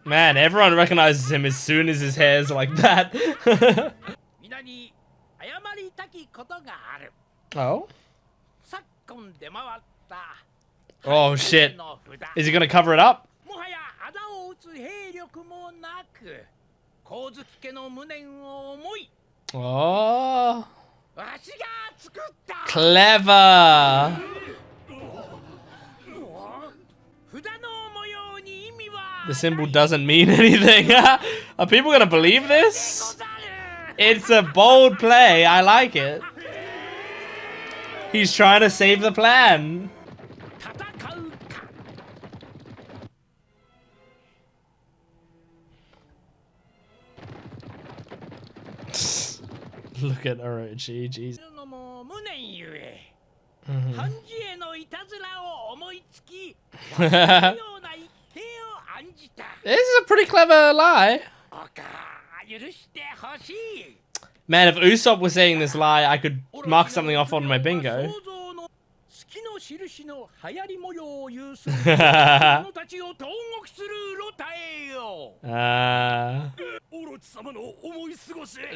Man, everyone recognizes him as soon as his hair's like that. Oh? Oh shit. Is he gonna cover it up? Oh. Clever. The symbol doesn't mean anything. Are people gonna believe this? It's a bold play. I like it. He's trying to save the plan. Look at Orochi, jeez. This is a pretty clever lie. Man, if Usopp was saying this lie, I could mark something off on my bingo.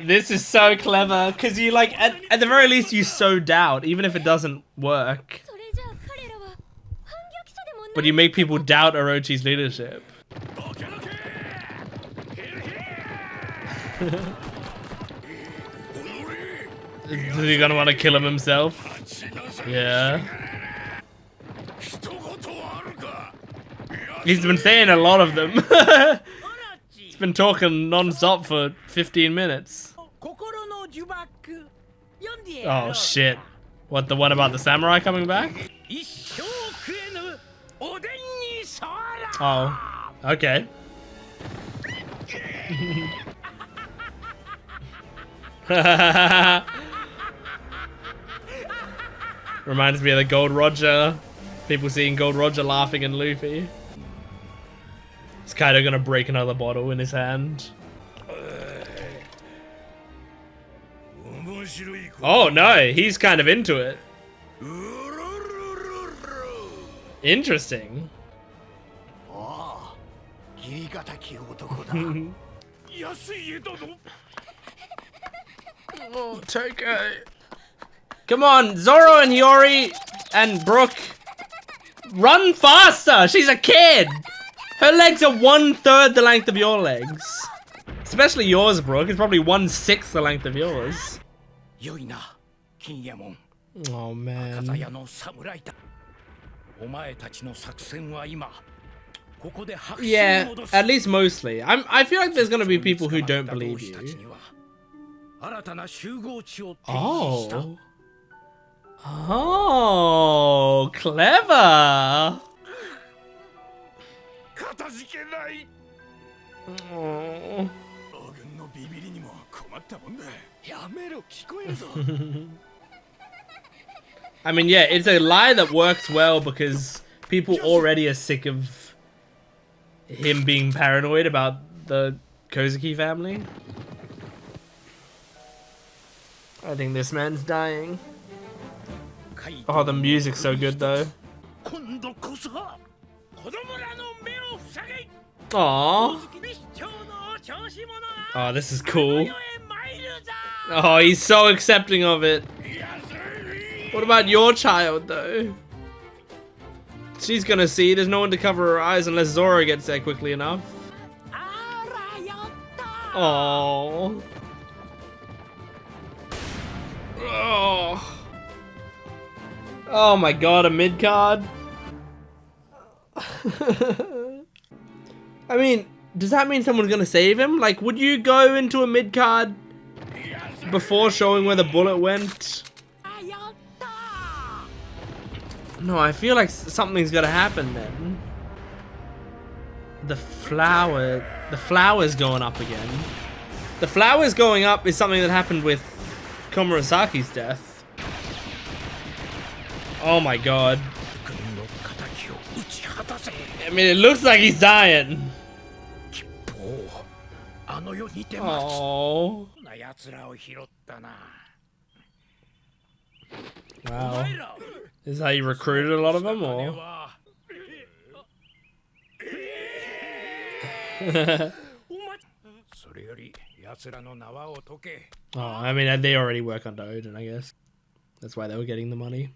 This is so clever, because you like, at the very least you sow doubt, even if it doesn't work. But you make people doubt Orochi's leadership. Is he gonna want to kill him himself? Yeah. He's been saying a lot of them. He's been talking non-stop for 15 minutes. Oh shit. What, the one about the samurai coming back? Oh, okay. Reminds me of the Gold Roger. People seeing Gold Roger laughing at Luffy. Is Kaido gonna break another bottle in his hand? Oh no, he's kind of into it. Interesting. Oh, Toko. Come on, Zoro and Hiyori and Brook. Run faster! She's a kid! Her legs are 1/3 the length of your legs. Especially yours, Brook. It's probably 1/6 the length of yours. Oh, man. Yeah, at least mostly. I feel like there's gonna be people who don't believe you. Oh. Oh, clever. Oh. I mean, yeah, it's a lie that works well because people already are sick of him being paranoid about the Kozuki family. I think this man's dying. Oh, the music's so good though. Aww. Oh, this is cool. Oh, he's so accepting of it. What about your child though? She's gonna see. There's no one to cover her eyes unless Zoro gets there quickly enough. Oh. Oh. Oh my god, a mid card. I mean, does that mean someone's gonna save him? Like, would you go into a mid card before showing where the bullet went? No, I feel like something's gonna happen then. The flower's going up again. The flowers going up is something that happened with Komurasaki's death. Oh my god. I mean, it looks like he's dying. Oh. Wow. Is that how you recruited a lot of them, or? Oh, I mean, they already work under Odin, I guess. That's why they were getting the money.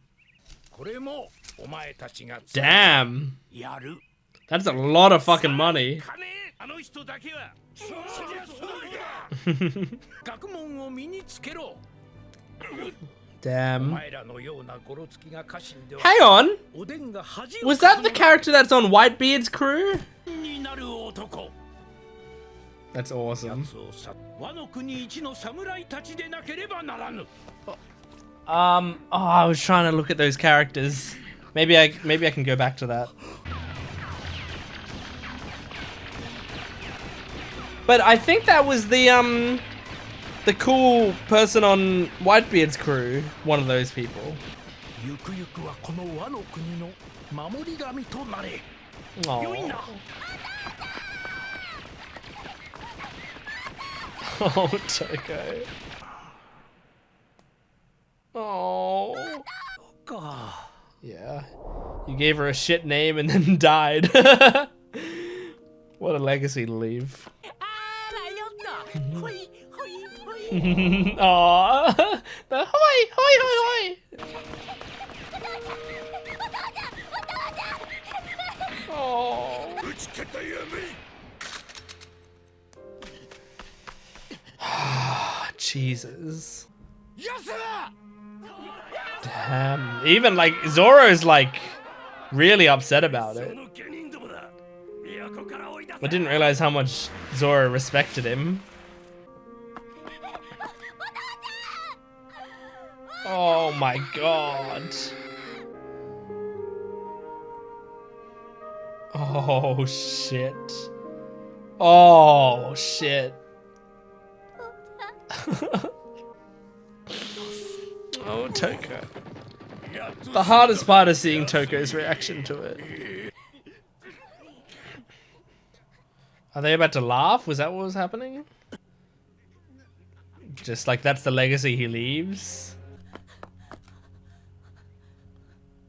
Damn! That's a lot of fucking money. Damn. Hang on! Was that the character that's on Whitebeard's crew? That's awesome. Oh, I was trying to look at those characters. Maybe I can go back to that. But I think that was the cool person on Whitebeard's crew. One of those people. Aww. Oh, Toko. Oh. Yeah. You gave her a shit name and then died. What a legacy to leave. Aww. The hoi, hoi, hoi, hoi. Jesus. Damn. Even like Zoro's like really upset about it. I didn't realize how much Zoro respected him. Oh my god. Oh shit. Oh shit. Oh, Toko. The hardest part is seeing Toko's reaction to it. Are they about to laugh? Was that what was happening? Just like that's the legacy he leaves?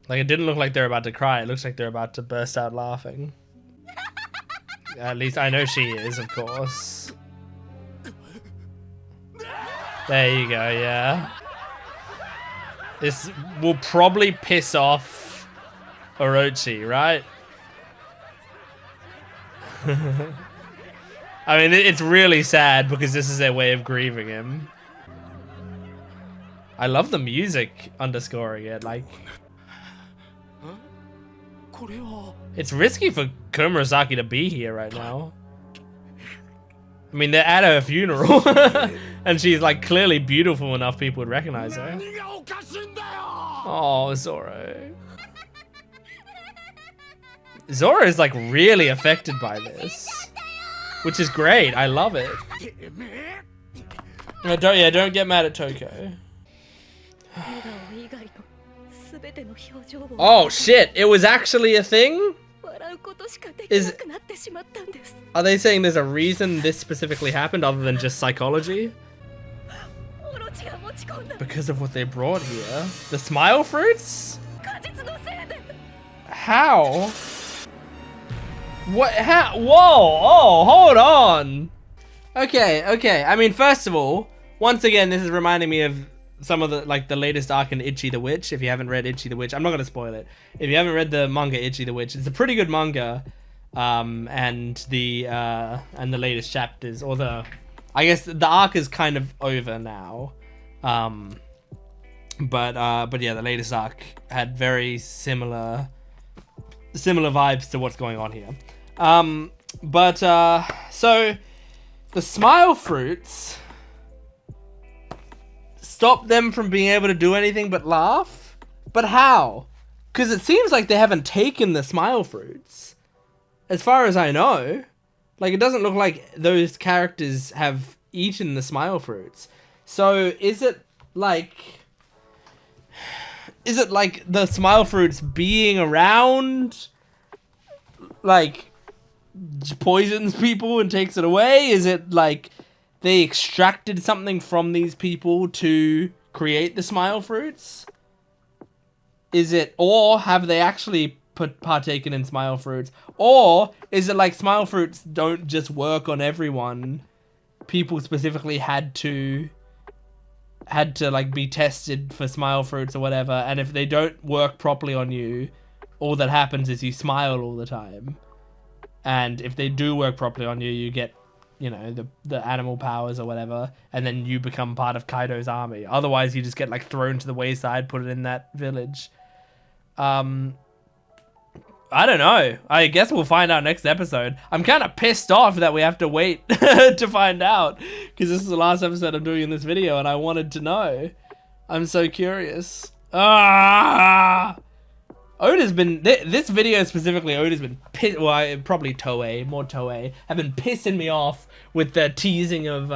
Like it didn't look like they're about to cry. It looks like they're about to burst out laughing. At least I know she is, of course. There you go, yeah. This will probably piss off Orochi, right? I mean, it's really sad because this is their way of grieving him. I love the music underscoring it, like... It's risky for Komurasaki to be here right now. I mean, they're at her funeral. And she's like clearly beautiful enough people would recognize her. Oh, Zoro. Zoro is like really affected by this. Which is great. I love it. Don't get mad at Toko. Oh shit, it was actually a thing? Are they saying there's a reason this specifically happened other than just psychology? Because of what they brought here? The smile fruits? How? What? How? Whoa! Oh, hold on! Okay. I mean, first of all, once again, this is reminding me of some of the like the latest arc in Ichi the Witch. If you haven't read Ichi the Witch, I'm not gonna spoil it. If you haven't read the manga Ichi the Witch, it's a pretty good manga. And the latest chapters, or I guess the arc is kind of over now. But yeah, the latest arc had very similar vibes to what's going on here. So the smile fruits stop them from being able to do anything but laugh? But how? Because it seems like they haven't taken the smile fruits. As far as I know. Like, it doesn't look like those characters have eaten the smile fruits. So, is it like the smile fruits being around, like, poisons people and takes it away? Is it like they extracted something from these people to create the smile fruits? Is it, or have they actually partaken in smile fruits? Or is it like smile fruits don't just work on everyone? People specifically had to like be tested for smile fruits or whatever, and if they don't work properly on you, all that happens is you smile all the time. And if they do work properly on you, you get, you know, the animal powers or whatever, and then you become part of Kaido's army. Otherwise, you just get like thrown to the wayside, put it in that village. I don't know. I guess we'll find out next episode. I'm kind of pissed off that we have to wait to find out, because this is the last episode I'm doing in this video, and I wanted to know. I'm so curious. Oda's been, this video specifically, Oda's been pissed, well, probably Toei, more Toei, have been pissing me off with the teasing of,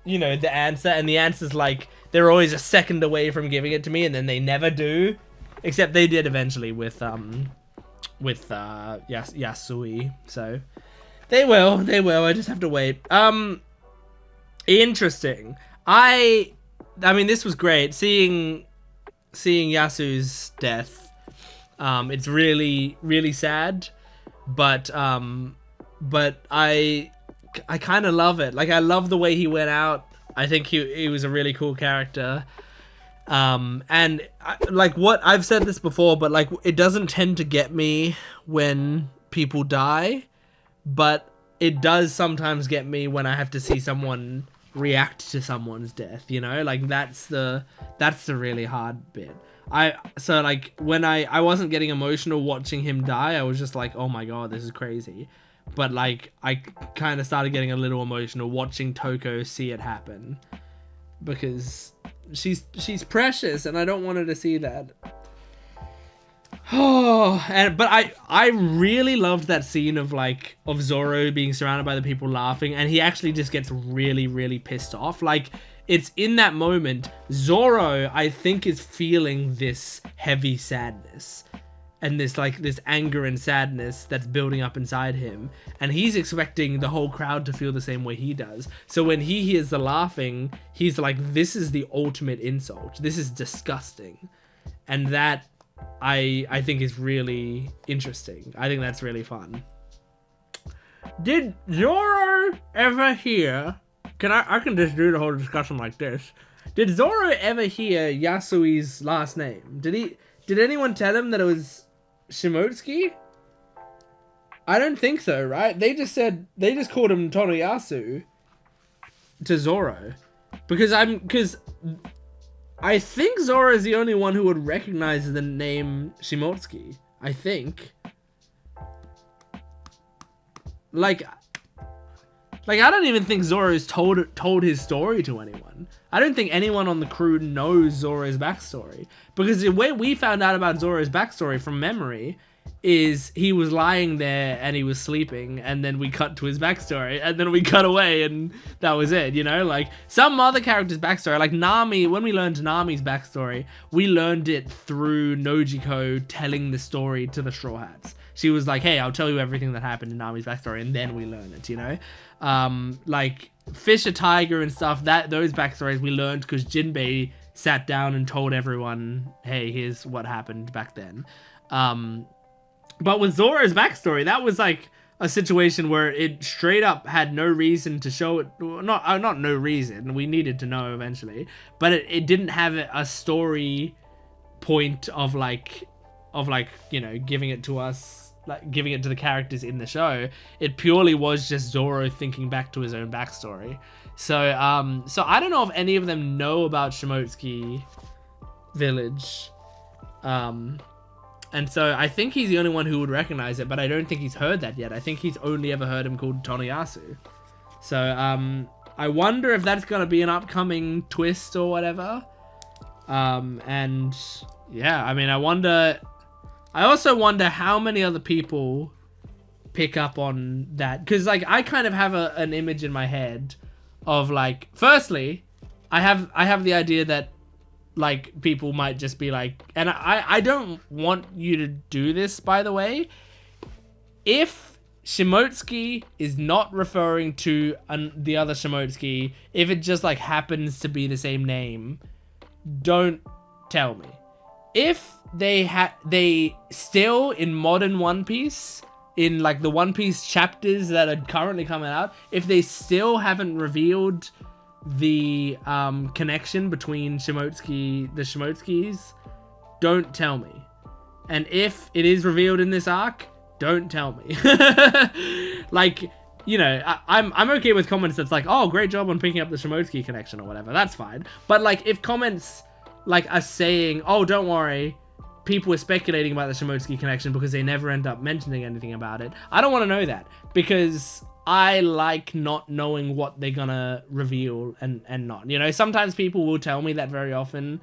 you know, the answer, and the answer's like, they're always a second away from giving it to me, and then they never do. Except they did eventually with Yasui, so they will, I just have to wait. Interesting. I mean, this was great, seeing Yasu's death. It's really, really sad, but I kind of love it. Like, I love the way he went out. I think he was a really cool character. And like, what I've said this before, but like, it doesn't tend to get me when people die, but it does sometimes get me when I have to see someone react to someone's death, you know? Like, that's the really hard bit. So like when I wasn't getting emotional watching him die, I was just like, oh my god, this is crazy. But like I kind of started getting a little emotional watching Toko see it happen, because she's precious and I don't want her to see that. Oh, but I really loved that scene of Zoro being surrounded by the people laughing, and he actually just gets really, really pissed off. Like, it's in that moment, Zoro, I think, is feeling this heavy sadness and this anger and sadness that's building up inside him, and he's expecting the whole crowd to feel the same way he does. So when he hears the laughing, he's like, this is the ultimate insult. This is disgusting. And that I think is really interesting. I think that's really fun. Did Zoro ever hear... I can just do the whole discussion like this. Did Zoro ever hear Yasui's last name? Did anyone tell him that it was Shimotsuki? I don't think so, right? They just called him Tonoyasu to Zoro. Because I think Zoro is the only one who would recognize the name Shimotsuki. I think. Like, I don't even think Zoro's told his story to anyone. I don't think anyone on the crew knows Zoro's backstory. Because the way we found out about Zoro's backstory from memory is he was lying there and he was sleeping, and then we cut to his backstory, and then we cut away, and that was it, you know? Like, some other character's backstory, like Nami, when we learned Nami's backstory, we learned it through Nojiko telling the story to the Straw Hats. She was like, hey, I'll tell you everything that happened in Nami's backstory, and then we learn it, you know? Like, Fisher Tiger and stuff, those backstories we learned because Jinbei sat down and told everyone, hey, here's what happened back then. But with Zoro's backstory, that was like a situation where it straight up had no reason to show it. Not no reason. We needed to know eventually, but it didn't have a story point of like, you know, giving it to us, like giving it to the characters in the show. It purely was just Zoro thinking back to his own backstory. So I don't know if any of them know about Shimotsuki Village. And so I think he's the only one who would recognize it, but I don't think he's heard that yet. I think he's only ever heard him called Tonoyasu. So I wonder if that's going to be an upcoming twist or whatever. And yeah, I mean, I also wonder how many other people pick up on that. Because like, I kind of have an image in my head of like, firstly, I have the idea that like people might just be like, and I don't want you to do this, by the way. If Shimotsuki is not referring to the other Shimotsuki, if it just like happens to be the same name, don't tell me. If they still in modern One Piece, in like the One Piece chapters that are currently coming out, if they still haven't revealed the connection between the Shimotsukis, don't tell me. And if it is revealed in this arc, don't tell me. Like, you know, I'm okay with comments that's like, oh, great job on picking up the Shimotsuki connection or whatever, that's fine. But like, if comments like are saying, oh, don't worry, people are speculating about the Shimotsuki connection because they never end up mentioning anything about it, I don't want to know that, because I like not knowing what they're gonna reveal and not. You know, sometimes people will tell me that very often.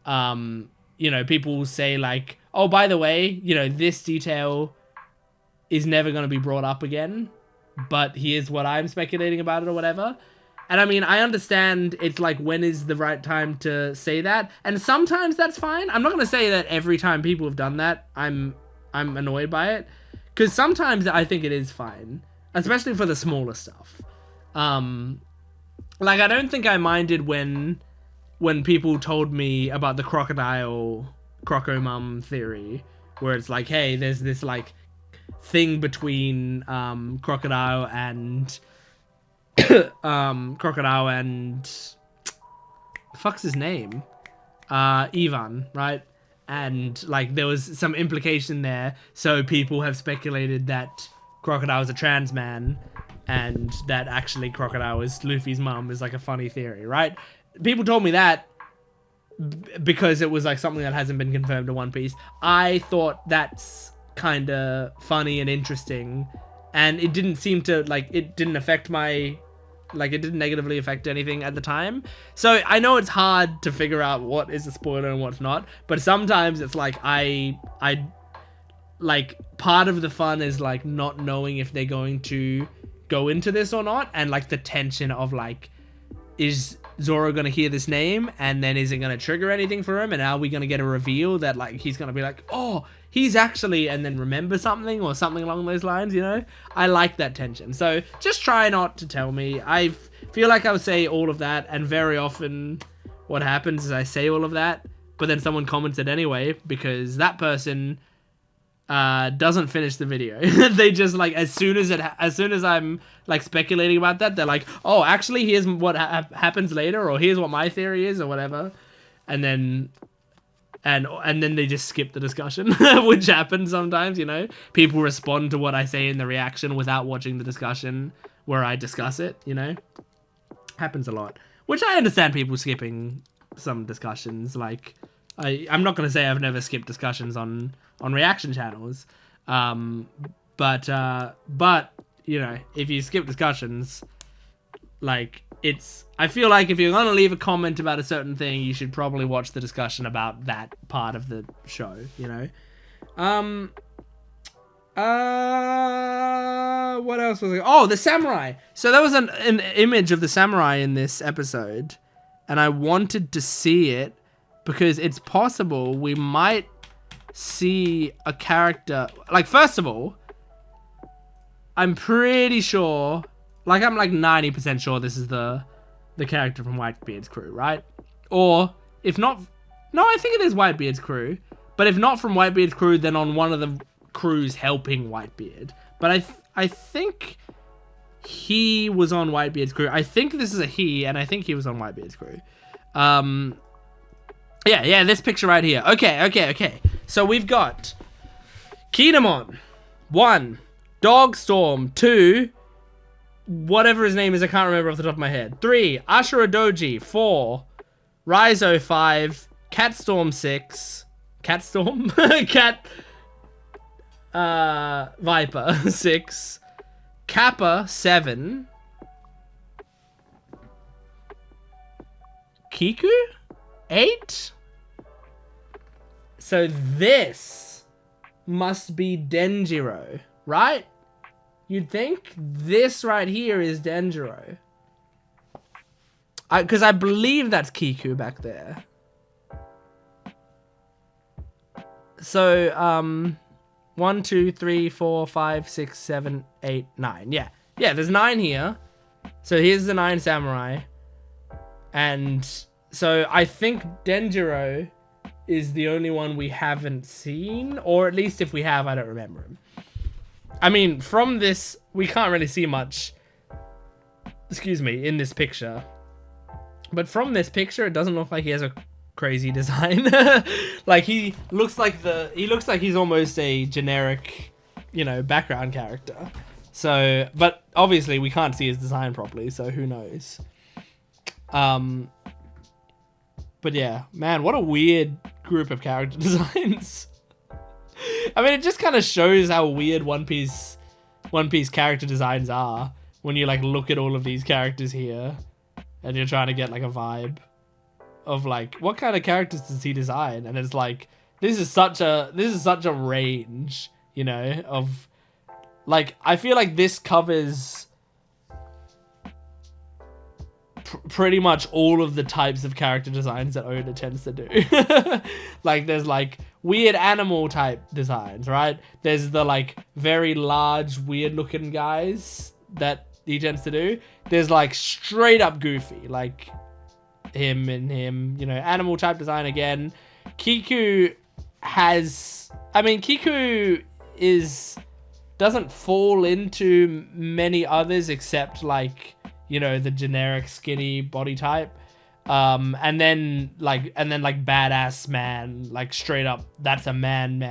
You know, people will say like, oh, by the way, you know, this detail is never gonna be brought up again, but here's what I'm speculating about it or whatever. And I mean, I understand it's like, when is the right time to say that? And sometimes that's fine. I'm not gonna say that every time people have done that, I'm annoyed by it. Because sometimes I think it is fine. Especially for the smaller stuff. Like, I don't think I minded when people told me about the Croco Mum theory, where it's like, hey, there's this like thing between Crocodile and fuck's his name? Ivan, right? And like, there was some implication there, so people have speculated that Crocodile's a trans man, and that actually Crocodile is Luffy's mum is like a funny theory, right? People told me that because it was like something that hasn't been confirmed in One Piece. I thought that's kind of funny and interesting, and it didn't seem to like, it didn't affect my, like, it didn't negatively affect anything at the time. So I know it's hard to figure out what is a spoiler and what's not, but sometimes it's like I like, part of the fun is like not knowing if they're going to go into this or not, and like the tension of like, is Zoro gonna hear this name, and then is it gonna trigger anything for him, and are we gonna get a reveal that like he's gonna be like, oh, he's actually, and then remember something or something along those lines, you know? I like that tension. So just try not to tell me. I feel like I would say all of that, and very often what happens is I say all of that, but then someone comments it anyway, because that person doesn't finish the video. They just like, as soon as I'm like speculating about that, they're like, oh, actually here's what happens later, or here's what my theory is, or whatever, and then they just skip the discussion. Which happens sometimes, you know? People respond to what I say in the reaction without watching the discussion where I discuss it, you know? Happens a lot, which I understand people skipping some discussions. Like, I'm not going to say I've never skipped discussions on reaction channels. But you know, if you skip discussions, like, I feel like if you're going to leave a comment about a certain thing, you should probably watch the discussion about that part of the show, you know? What else was it? Oh, the samurai. So there was an image of the samurai in this episode, and I wanted to see it because it's possible we might see a character. Like, first of all, I'm pretty sure, like, I'm like 90% sure this is the character from Whitebeard's crew, right? Or if not, no, I think it is Whitebeard's crew. But if not from Whitebeard's crew, then on one of the crews helping Whitebeard. But I think he was on Whitebeard's crew. I think this is a he, and I think he was on Whitebeard's crew. Yeah, this picture right here. Okay. So we've got Kinemon, 1, Dogstorm, 2, whatever his name is, I can't remember off the top of my head, 3, Ashura Doji, 4, Raizo, 5, Catstorm, 6, Catstorm? Cat, Viper, 6, Kappa, 7, Kiku, 8? So this must be Denjiro, right? You'd think this right here is Denjiro. Because I believe that's Kiku back there. So, 1, 2, 3, 4, 5, 6, 7, 8, 9. Yeah, there's 9 here. So here's the 9 samurai. And so I think Denjiro is the only one we haven't seen, or at least if we have, I don't remember him. I mean, from this, we can't really see much, excuse me, in this picture. But from this picture, it doesn't look like he has a crazy design. Like, he looks like he's almost a generic, you know, background character. So, but obviously we can't see his design properly, so who knows. But yeah, man, what a weird group of character designs. I mean, it just kind of shows how weird One Piece character designs are when you like look at all of these characters here and you're trying to get like a vibe of like, what kind of characters does he design? And it's like, this is such a range, you know, of like, I feel like this covers pretty much all of the types of character designs that Oda tends to do. Like, there's like weird animal type designs, right? There's the like very large weird looking guys that he tends to do. There's like straight up goofy, like him, you know, animal type design again. Kiku doesn't fall into many others except like, you know, the generic skinny body type. And then like badass man, like straight up, that's a man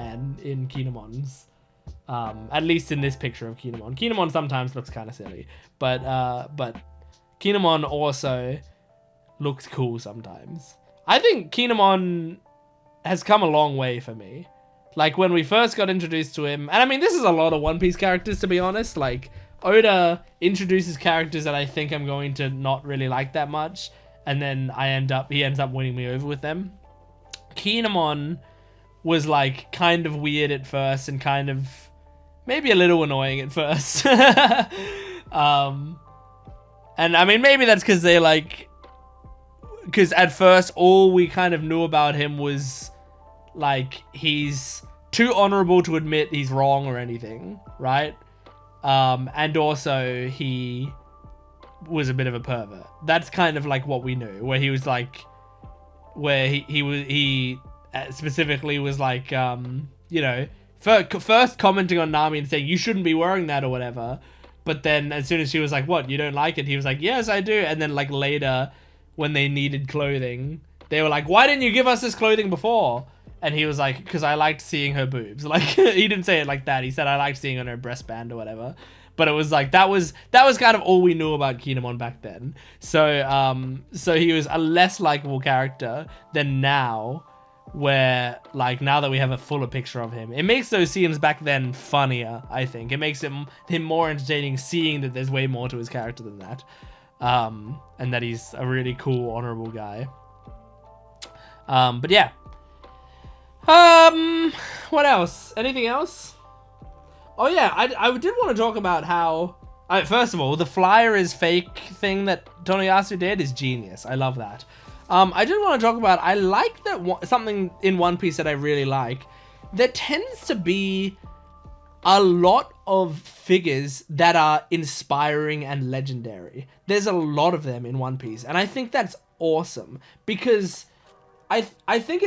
in Kinemon's At least in this picture of Kinemon. Kinemon sometimes looks kind of silly, but Kinemon also looks cool sometimes. I think Kinemon has come a long way for me. Like, when we first got introduced to him, and I mean, this is a lot of One Piece characters, to be honest. Like, Oda introduces characters that I think I'm going to not really like that much, and then he ends up winning me over with them. Kinemon was, like, kind of weird at first, and kind of maybe a little annoying at first. And I mean, maybe that's because because at first all we kind of knew about him was, like, he's too honorable to admit he's wrong or anything, right? And also he was a bit of a pervert. That's kind of like what we knew, where he was like, where he specifically was like, you know, first commenting on Nami and saying, you shouldn't be wearing that or whatever. But then as soon as she was like, what, you don't like it? He was like, yes, I do. And then, like, later when they needed clothing, they were like, why didn't you give us this clothing before? And he was like, because I liked seeing her boobs. Like, he didn't say it like that. He said, I liked seeing on her breastband or whatever. But it was like, that was kind of all we knew about Kinemon back then. So, so he was a less likable character than now, where, like, now that we have a fuller picture of him, it makes those scenes back then funnier, I think. It makes him more entertaining, seeing that there's way more to his character than that. And that he's a really cool, honorable guy. But yeah. What else? Anything else? Oh yeah, I did want to talk about how, first of all, the flyer is fake thing that Tonoyasu did is genius. I love that. I did want to talk about, I like that something in One Piece that I really like. There tends to be a lot of figures that are inspiring and legendary. There's a lot of them in One Piece, and I think that's awesome, because I think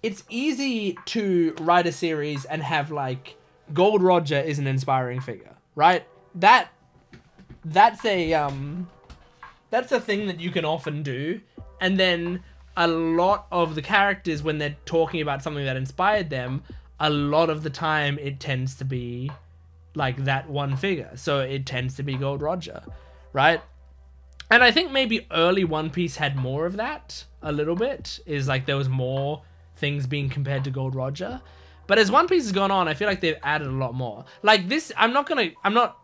it's easy to write a series and have, like, Gold Roger is an inspiring figure, right? That's a thing that you can often do. And then a lot of the characters, when they're talking about something that inspired them, a lot of the time it tends to be like that one figure. So it tends to be Gold Roger, right? And I think maybe early One Piece had more of that, a little bit. Is like there was more things being compared to Gold Roger. But as One Piece has gone on, I feel like they've added a lot more. Like this, I'm not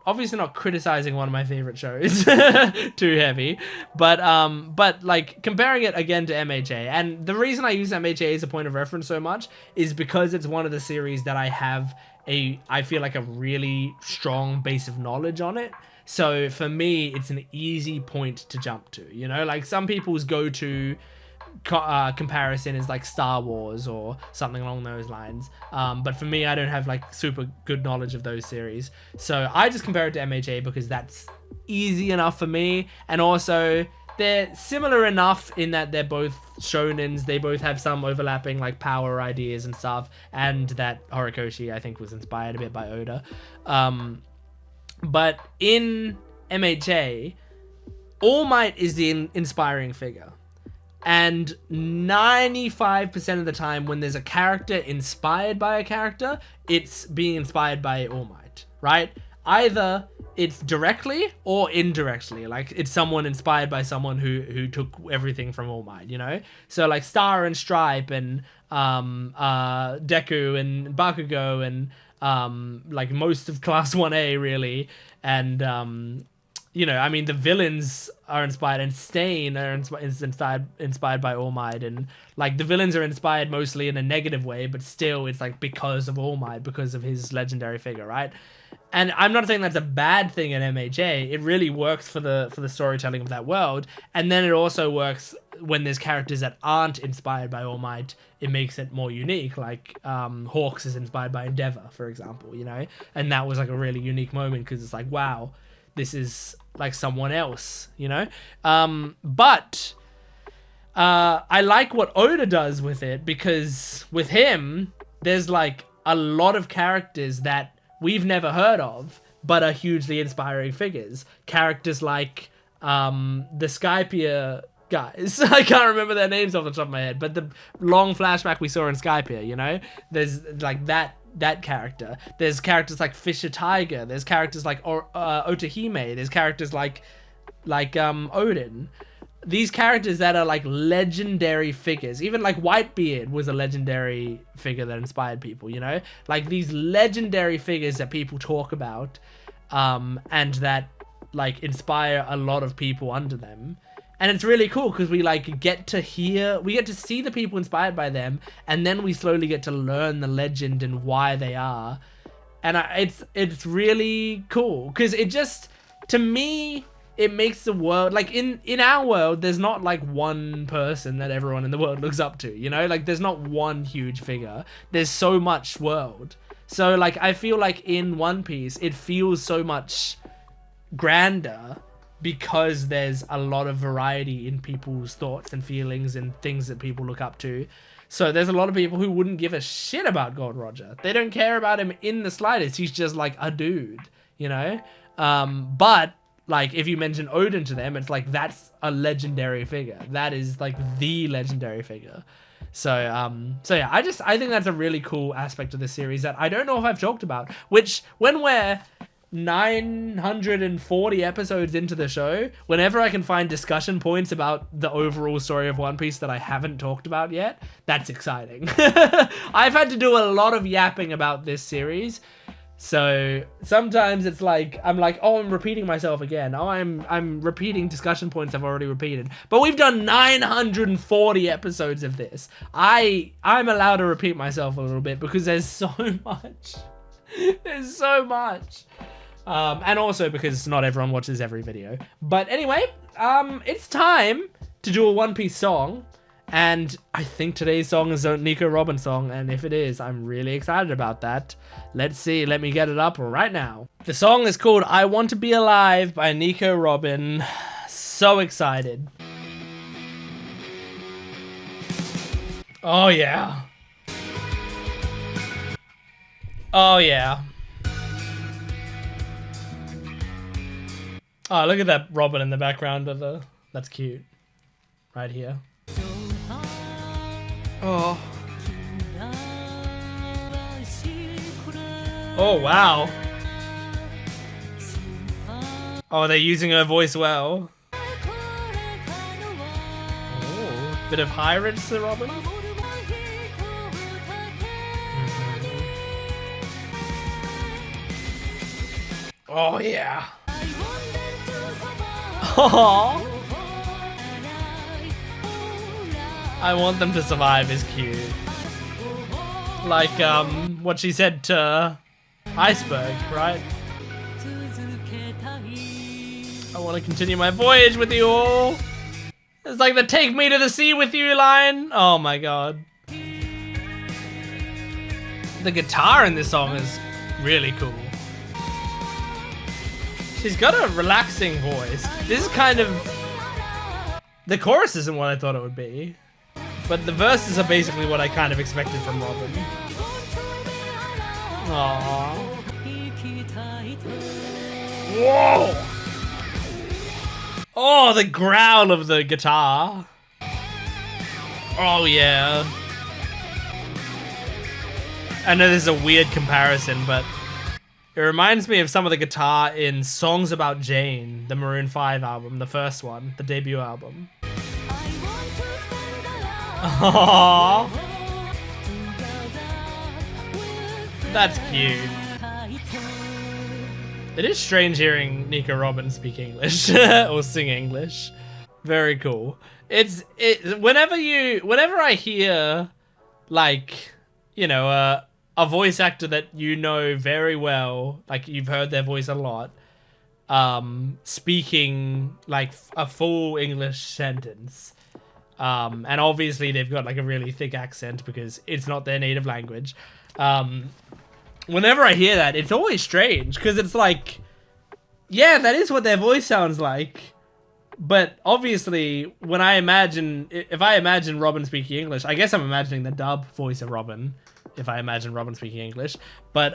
obviously not criticizing one of my favorite shows too heavy, but like comparing it again to MHA, and the reason I use MHA as a point of reference so much is because it's one of the series that I feel like a really strong base of knowledge on it. So for me, it's an easy point to jump to, you know, like some people's go-to comparison is like Star Wars or something along those lines, but for me, I don't have like super good knowledge of those series, so I just compare it to MHA because that's easy enough for me. And also they're similar enough in that they're both shonens, they both have some overlapping like power ideas and stuff, and that Horikoshi I think was inspired a bit by Oda. But in MHA, All Might is the inspiring figure. And 95% of the time when there's a character inspired by a character, it's being inspired by All Might, right? Either it's directly or indirectly, like it's someone inspired by someone who took everything from All Might, you know? So like Star and Stripe and Deku and Bakugo and like most of Class 1A really, and you know, I mean, the villains are inspired, and Stain is inspired by All Might, and like the villains are inspired mostly in a negative way, but still it's like because of All Might, because of his legendary figure, right? And I'm not saying that's a bad thing in MHA. It really works for the storytelling of that world, and then it also works when there's characters that aren't inspired by All Might. It makes it more unique, like Hawks is inspired by Endeavor, for example, you know, and that was like a really unique moment because it's like, wow, this is like someone else, you know? But I like what Oda does with it, because with him, there's like a lot of characters that we've never heard of, but are hugely inspiring figures. Characters like the Skypiea guys. I can't remember their names off the top of my head, but the long flashback we saw in Skypiea, you know? There's like that that character. There's characters like Fisher Tiger. There's characters like Otohime. There's characters like Odin. These characters that are like legendary figures. Even like Whitebeard was a legendary figure that inspired people, you know? Like these legendary figures that people talk about, and that like inspire a lot of people under them. And it's really cool because we like get to see the people inspired by them, and then we slowly get to learn the legend and why they are. And it's really cool because it just, to me, it makes the world, like in our world, there's not like one person that everyone in the world looks up to, you know? Like there's not one huge figure. There's so much world. So like I feel like in One Piece, it feels so much grander because there's a lot of variety in people's thoughts and feelings and things that people look up to. So there's a lot of people who wouldn't give a shit about Gold Roger. They don't care about him in the slightest. He's just like a dude, you know? But like if you mention Odin to them, it's like that's a legendary figure. That is like the legendary figure. So yeah, I think that's a really cool aspect of this series that I don't know if I've talked about, which when we're 940 episodes into the show, whenever I can find discussion points about the overall story of One Piece that I haven't talked about yet, that's exciting. I've had to do a lot of yapping about this series. So sometimes it's like, I'm like, oh, I'm repeating myself again. Oh, I'm repeating discussion points I've already repeated. But we've done 940 episodes of this. I'm allowed to repeat myself a little bit because there's so much. There's so much. And also because not everyone watches every video. But anyway, it's time to do a One Piece song. And I think today's song is a Nico Robin song, and if it is, I'm really excited about that. Let's see, let me get it up right now. The song is called I Want to Be Alive by Nico Robin. So excited. Oh yeah. Oh yeah. Oh, look at that Robin in the background of the... That's cute. Right here. Oh. Oh, wow. Oh, they're using her voice well. Oh, bit of high ridge to Robin. Oh, yeah. Oh. I want them to survive is cute. Like, what she said to Iceberg, right? I want to continue my voyage with you all. It's like the take me to the sea with you line. Oh my god. The guitar in this song is really cool. She's got a relaxing voice. This is kind of... The chorus isn't what I thought it would be. But the verses are basically what I kind of expected from Robin. Aww. Whoa! Oh, the growl of the guitar. Oh, yeah. I know this is a weird comparison, but it reminds me of some of the guitar in Songs About Jane, the Maroon 5 album, the first one, the debut album. Aww. That's cute. It is strange hearing Nico Robin speak English or sing English. Very cool. Whenever I hear like, you know, a voice actor that you know very well, like you've heard their voice a lot, speaking like a full English sentence. And obviously they've got like a really thick accent because it's not their native language. Whenever I hear that, it's always strange because it's like, yeah, that is what their voice sounds like. But obviously when if I imagine Robin speaking English, I guess I'm imagining the dub voice of Robin if I imagine Robin speaking English. But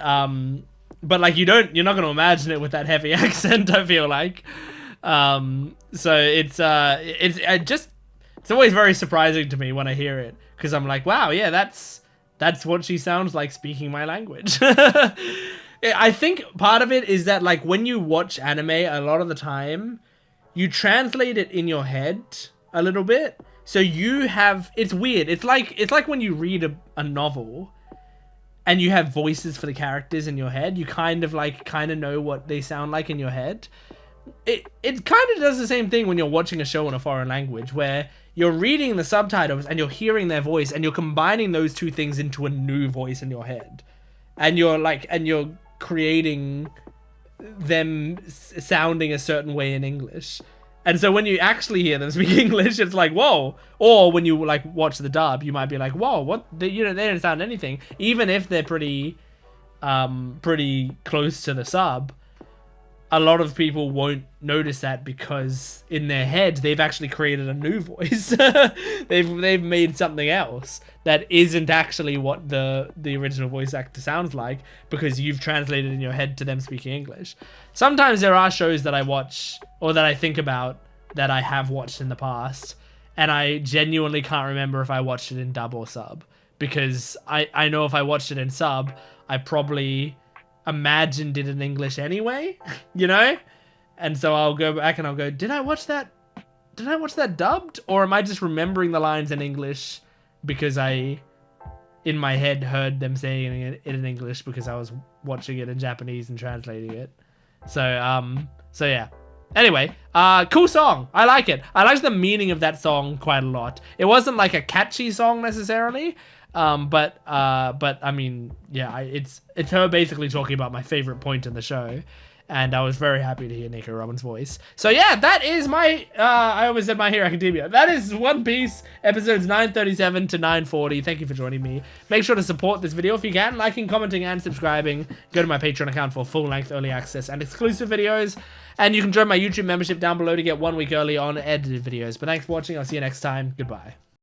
like you're not going to imagine it with that heavy accent, I feel like. So it's always very surprising to me when I hear it because I'm like, wow, yeah, that's That's what she sounds like speaking my language. I think part of it is that, like, when you watch anime, a lot of the time, you translate it in your head a little bit. So you have, it's weird. It's like when you read a novel and you have voices for the characters in your head. You kind of know what they sound like in your head. It kind of does the same thing when you're watching a show in a foreign language, where you're reading the subtitles and you're hearing their voice and you're combining those two things into a new voice in your head. And you're creating them sounding a certain way in English. And so when you actually hear them speak English, it's like, whoa. Or when you like watch the dub, you might be like, whoa, what? They don't sound anything. Even if they're pretty close to the sub, a lot of people won't notice that because in their head, they've actually created a new voice. they've made something else that isn't actually what the original voice actor sounds like, because you've translated in your head to them speaking English. Sometimes there are shows that I watch or that I think about that I have watched in the past, and I genuinely can't remember if I watched it in dub or sub, because I know if I watched it in sub, I probably imagined it in English anyway, you know? And so I'll go back and I'll go, did I watch that dubbed? Or am I just remembering the lines in English because I, in my head, heard them saying it in English because I was watching it in Japanese and translating it. So yeah. Anyway, cool song. I like it. I like the meaning of that song quite a lot. It wasn't like a catchy song necessarily, but I mean, yeah, it's her basically talking about my favorite point in the show, and I was very happy to hear Nico Robin's voice. So yeah, that is my, I always said My Hero Academia. That is One Piece, episodes 937 to 940. Thank you for joining me. Make sure to support this video if you can, liking, commenting, and subscribing. Go to my Patreon account for full-length early access and exclusive videos, and you can join my YouTube membership down below to get 1 week early on edited videos. But thanks for watching. I'll see you next time. Goodbye.